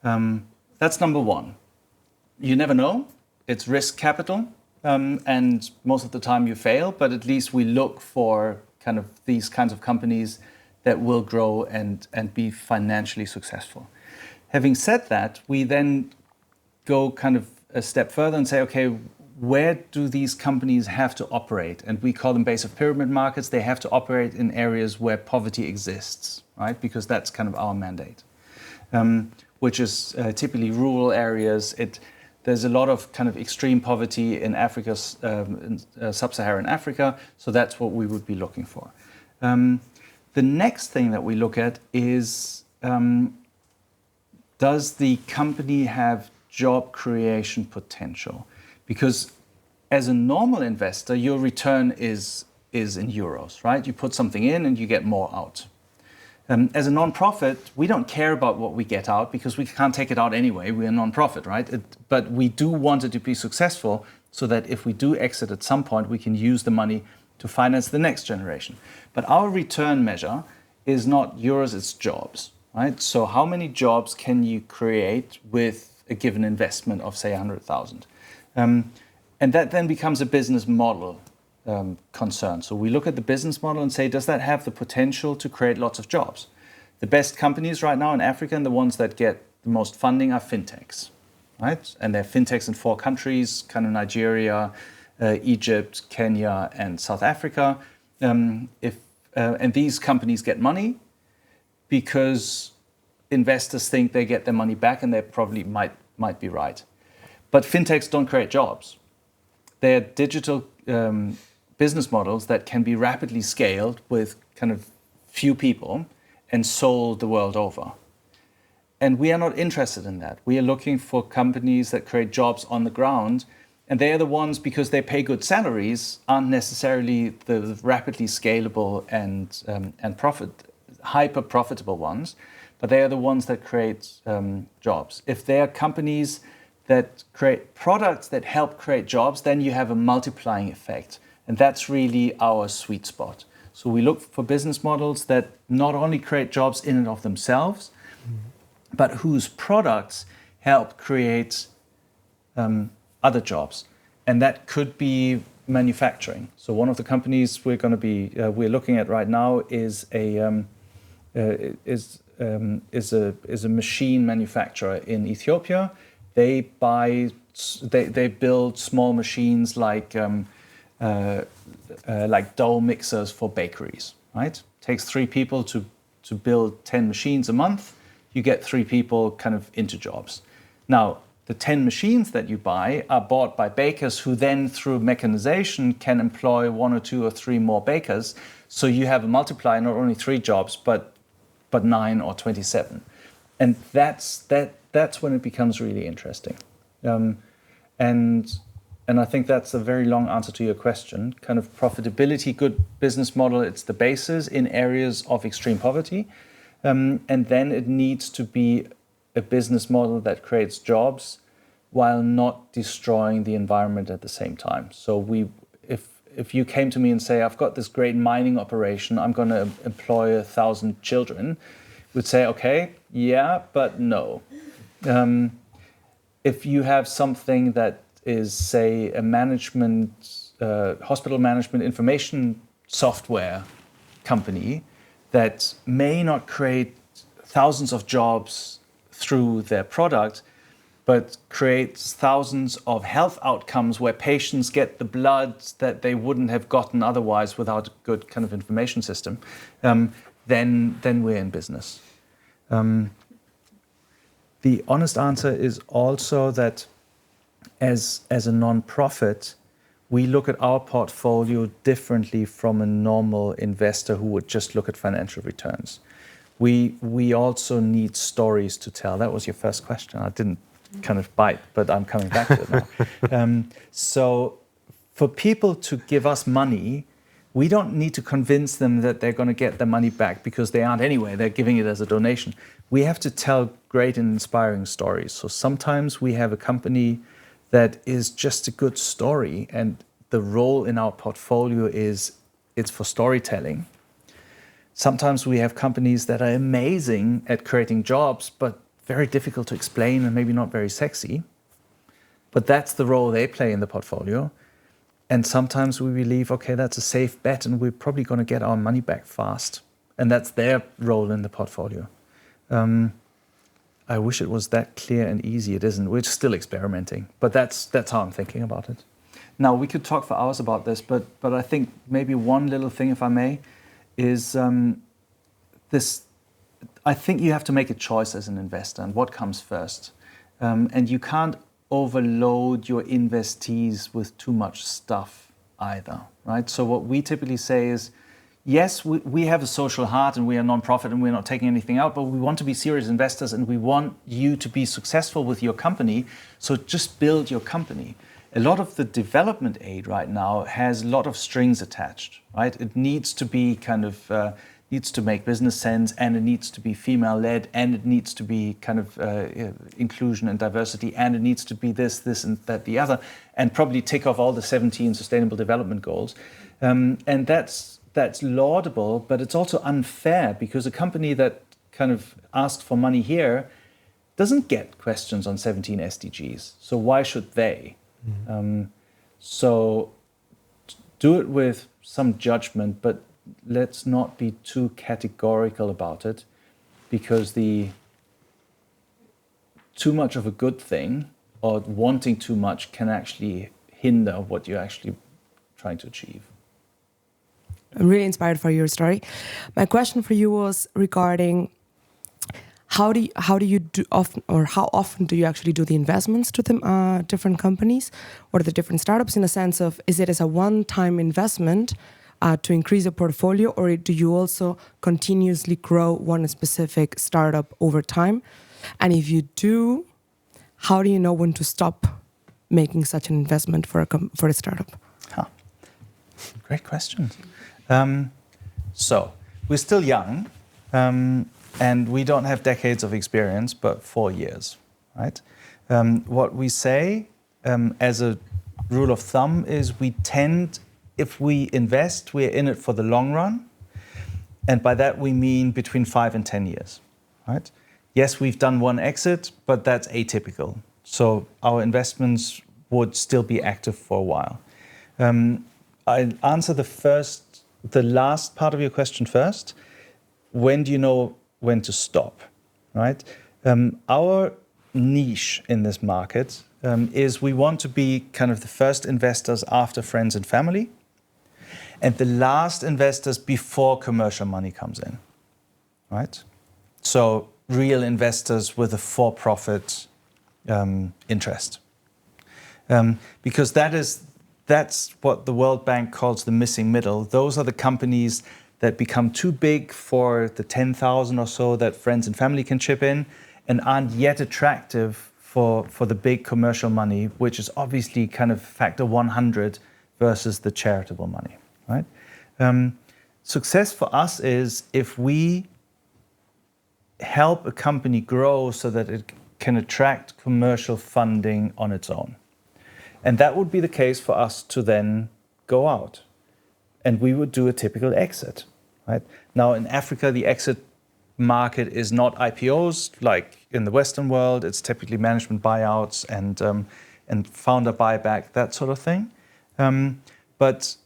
That's number one. You never know. It's risk capital, and most of the time you fail, but at least we look for kind of these kinds of companies that will grow and be financially successful. Having said that, we then go kind of a step further and say, okay, where do these companies have to operate? And we call them base of pyramid markets. They have to operate in areas where poverty exists, right? Because that's kind of our mandate, which is typically rural areas. There's a lot of kind of extreme poverty in Africa, sub-Saharan Africa, so that's what we would be looking for. The next thing that we look at is, does the company have job creation potential? Because as a normal investor, your return is in euros, right? You put something in and you get more out. As a non-profit, we don't care about what we get out because we can't take it out anyway. We're a non-profit, right? But we do want it to be successful so that if we do exit at some point, we can use the money to finance the next generation. But our return measure is not euros, it's jobs, right? So how many jobs can you create with a given investment of, say, 100,000? And that then becomes a business model concern. So we look at the business model and say, does that have the potential to create lots of jobs? The best companies right now in Africa and the ones that get the most funding are fintechs. right? And there are fintechs in 4 countries, kind of Nigeria, Egypt, Kenya, and South Africa. And these companies get money because investors think they get their money back, and they probably might be right. But fintechs don't create jobs. They're digital business models that can be rapidly scaled with kind of few people and sold the world over. And we are not interested in that. We are looking for companies that create jobs on the ground, and they are the ones, because they pay good salaries, aren't necessarily the rapidly scalable and hyper profitable ones, but they are the ones that create jobs. If they are companies that create products that help create jobs, then you have a multiplying effect. And that's really our sweet spot. So we look for business models that not only create jobs in and of themselves, but whose products help create other jobs. And that could be manufacturing. So one of the companies we're looking at right now is a machine manufacturer in Ethiopia. They build small machines like dough mixers for bakeries, right? Takes 3 people to build 10 machines a month. You get 3 people kind of into jobs. Now, the 10 machines that you buy are bought by bakers who then, through mechanization, can employ 1 or 2 or 3 more bakers. So you have a multiplier, not only 3 jobs, but 9 or 27. And that's when it becomes really interesting. And I think that's a very long answer to your question. Kind of profitability, good business model, it's the basis in areas of extreme poverty. And then it needs to be a business model that creates jobs while not destroying the environment at the same time. So if you came to me and say, I've got this great mining operation, I'm going to employ 1,000 children, we'd say, okay, yeah, but no. If you have something that is, say, a hospital management information software company that may not create thousands of jobs through their product, but creates thousands of health outcomes where patients get the blood that they wouldn't have gotten otherwise without a good kind of information system, then we're in business. The honest answer is also that as a non-profit, we look at our portfolio differently from a normal investor who would just look at financial returns. We also need stories to tell. That was your first question. I didn't kind of bite, but I'm coming back to it now. So for people to give us money, we don't need to convince them that they're going to get their money back, because they aren't anyway. They're giving it as a donation. We have to tell great and inspiring stories. So sometimes we have a company that is just a good story, and the role in our portfolio is it's for storytelling. Sometimes we have companies that are amazing at creating jobs, but very difficult to explain and maybe not very sexy. But that's the role they play in the portfolio. And sometimes we believe, okay, that's a safe bet and we're probably going to get our money back fast. And that's their role in the portfolio. I wish it was that clear and easy. It isn't. We're still experimenting. But that's how I'm thinking about it. Now, we could talk for hours about this, but I think maybe one little thing, if I may, is this. I think you have to make a choice as an investor, and what comes first. And you can't overload your investees with too much stuff either, right? So what we typically say is, yes, we have a social heart and we are non-profit and we're not taking anything out, but we want to be serious investors and we want you to be successful with your company. So just build your company. A lot of the development aid right now has a lot of strings attached, right? It needs to be kind of, needs to make business sense, and it needs to be female-led, and it needs to be kind of inclusion and diversity, and it needs to be this, and that, the other, and probably tick off all the 17 Sustainable Development Goals. And that's laudable, but it's also unfair, because a company that kind of asks for money here doesn't get questions on 17 SDGs. So why should they? So do it with some judgment, but let's not be too categorical about it, because too much of a good thing or wanting too much can actually hinder what you're actually trying to achieve. I'm really inspired by your story. My question for you was regarding how often do you actually do the investments to the different companies or the different startups, in a sense of, is it as a one-time investment to increase a portfolio, or do you also continuously grow one specific startup over time? And if you do, how do you know when to stop making such an investment for a startup? Huh. Great question. So we're still young, and we don't have decades of experience, but 4 years, right? What we say as a rule of thumb is we tend, if we invest, we're in it for the long run. And by that, we mean between 5 and 10 years, right? Yes, we've done one exit, but that's atypical. So our investments would still be active for a while. I'll answer the last part of your question first. When do you know when to stop, right? Our niche in this market is we want to be kind of the first investors after friends and family, and the last investors before commercial money comes in, right? So real investors with a for-profit interest. Because that's what the World Bank calls the missing middle. Those are the companies that become too big for the 10,000 or so that friends and family can chip in, and aren't yet attractive for the big commercial money, which is obviously kind of factor 100 versus the charitable money, right? Success for us is if we help a company grow so that it can attract commercial funding on its own. And that would be the case for us to then go out. And we would do a typical exit, right? Now in Africa, the exit market is not IPOs like in the Western world. It's typically management buyouts and founder buyback, that sort of thing. But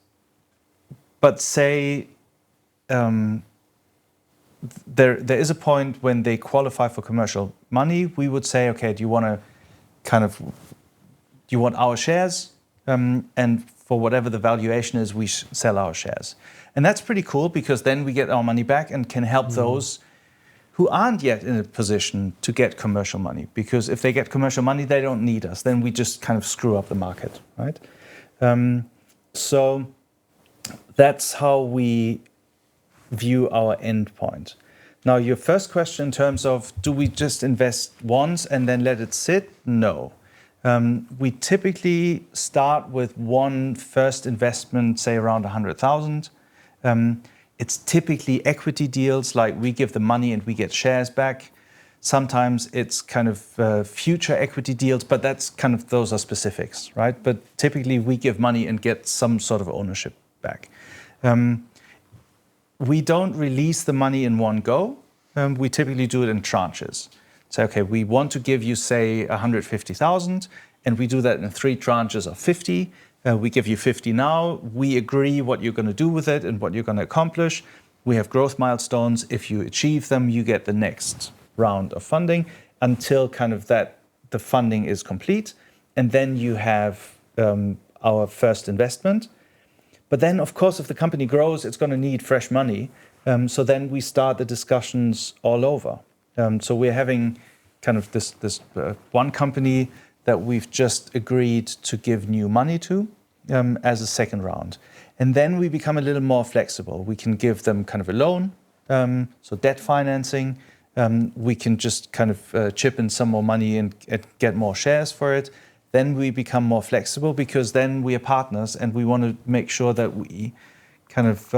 say there is a point when they qualify for commercial money. We would say, okay, do you want our shares? And for whatever the valuation is, we sell our shares. And that's pretty cool because then we get our money back and can help those who aren't yet in a position to get commercial money. Because if they get commercial money, they don't need us. Then we just kind of screw up the market, right? So that's how we view our end point. Now, your first question in terms of, do we just invest once and then let it sit? No. We typically start with one first investment, say around 100,000. It's typically equity deals, like we give the money and we get shares back. Sometimes it's kind of future equity deals, but those are specifics, right? But typically we give money and get some sort of ownership back. We don't release the money in one go. We typically do it in tranches. So, okay, we want to give you, say, 150,000, and we do that in 3 tranches of 50. We give you 50 now. We agree what you're going to do with it and what you're going to accomplish. We have growth milestones. If you achieve them, you get the next round of funding until kind of the funding is complete. And then you have our first investment. But then, of course, if the company grows, it's going to need fresh money. So then we start the discussions all over. So we're having kind of this one company that we've just agreed to give new money to as a second round. And then we become a little more flexible. We can give them kind of a loan, so debt financing. We can just kind of chip in some more money and get more shares for it. Then we become more flexible because then we are partners and we want to make sure that we kind of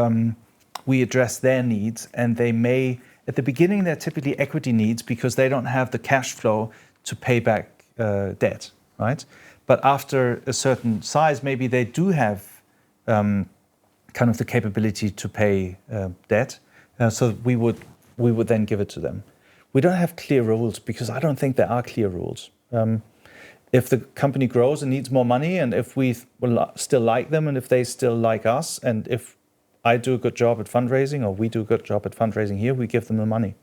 we address their needs. And they may, at the beginning, they're typically equity needs because they don't have the cash flow to pay back debt, right? But after a certain size, maybe they do have kind of the capability to pay debt. So we would then give it to them. We don't have clear rules because I don't think there are clear rules. If the company grows and needs more money, and if we still like them, and if they still like us, and if I do a good job at fundraising, or we do a good job at fundraising here, we give them the money.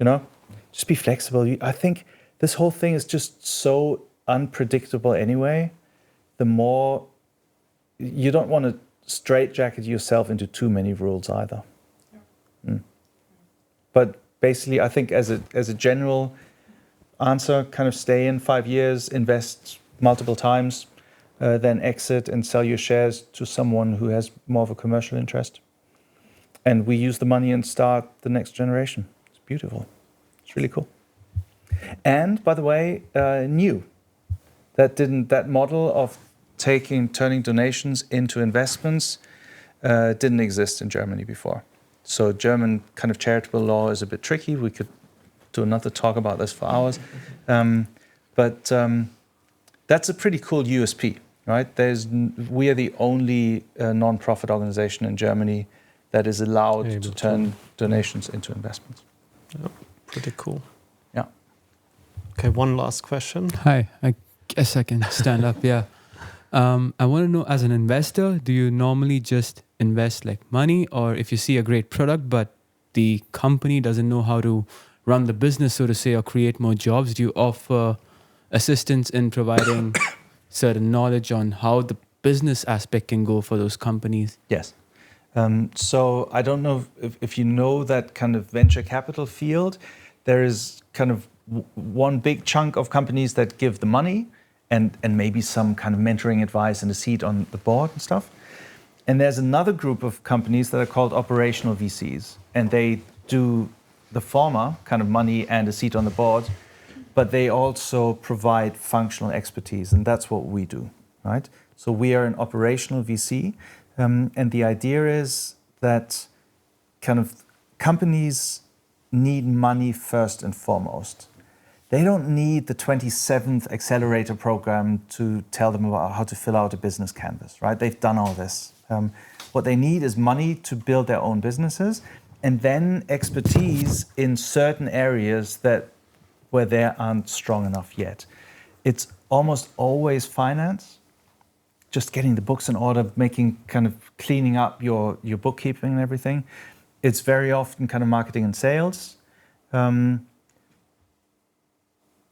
You know, just be flexible. I think this whole thing is just so unpredictable anyway. The more you don't want to straitjacket yourself into too many rules either. But basically, I think as a general answer, kind of stay in 5 years, invest multiple times, then exit and sell your shares to someone who has more of a commercial interest. And we use the money and start the next generation. It's beautiful. It's really cool. And by the way, new. That model of turning donations into investments didn't exist in Germany before. So German kind of charitable law is a bit tricky. We could do another talk about this for hours. But that's a pretty cool USP, right? We are the only non-profit organization in Germany that is allowed to turn donations into investments. Yeah, pretty cool. Yeah. Okay, one last question. Hi, I guess I can stand up, yeah. I want to know, as an investor, do you normally just invest like money, or if you see a great product but the company doesn't know how to run the business, so to say, or create more jobs, do you offer assistance in providing certain knowledge on how the business aspect can go for those companies? Yes. So I don't know if you know that kind of venture capital field. There is kind of one big chunk of companies that give the money and maybe some kind of mentoring advice and a seat on the board and stuff. And there's another group of companies that are called operational VCs. And they do the former, kind of money and a seat on the board, but they also provide functional expertise. And that's what we do, right? So we are an operational VC. And the idea is that kind of companies need money first and foremost. They don't need the 27th accelerator program to tell them about how to fill out a business canvas, right? They've done all this. What they need is money to build their own businesses, and then expertise in certain areas where they aren't strong enough yet. It's almost always finance, just getting the books in order, cleaning up your bookkeeping and everything. It's very often kind of marketing and sales.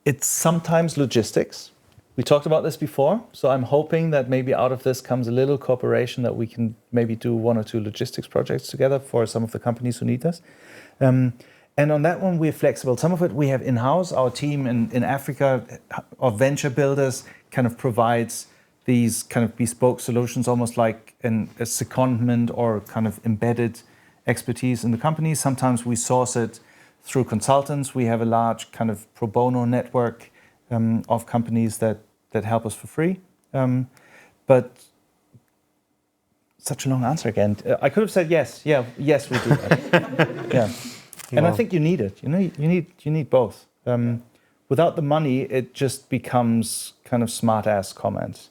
It's sometimes logistics. We talked about this before, so I'm hoping that maybe out of this comes a little cooperation that we can maybe do 1 or 2 logistics projects together for some of the companies who need this. And on that one, we're flexible. Some of it we have in-house. Our team in Africa of venture builders kind of provides these kind of bespoke solutions, almost like a secondment or kind of embedded expertise in the company. Sometimes we source it through consultants. We have a large kind of pro bono network of companies that help us for free. But such a long answer again. I could have said yes. Yeah, yes, we do that. Yeah. And I think you need it. You need both. Without the money, it just becomes kind of smart-ass comments.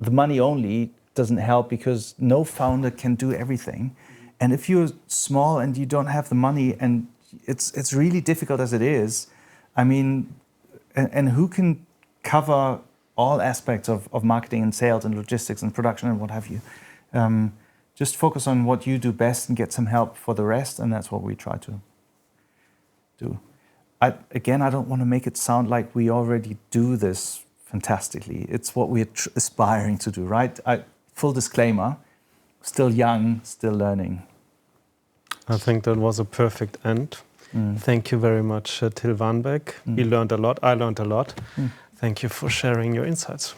The money only doesn't help because no founder can do everything. And if you're small and you don't have the money, and it's really difficult as it is, I mean, and who can cover all aspects of marketing and sales and logistics and production and what have you? Just focus on what you do best and get some help for the rest, and that's what we try to do. I don't want to make it sound like we already do this fantastically. It's what we're aspiring to do, right? Full disclaimer, still young, still learning. I think that was a perfect end. Thank you very much, Till Wahnbaeck. We learned a lot. I learned a lot. Thank you for sharing your insights.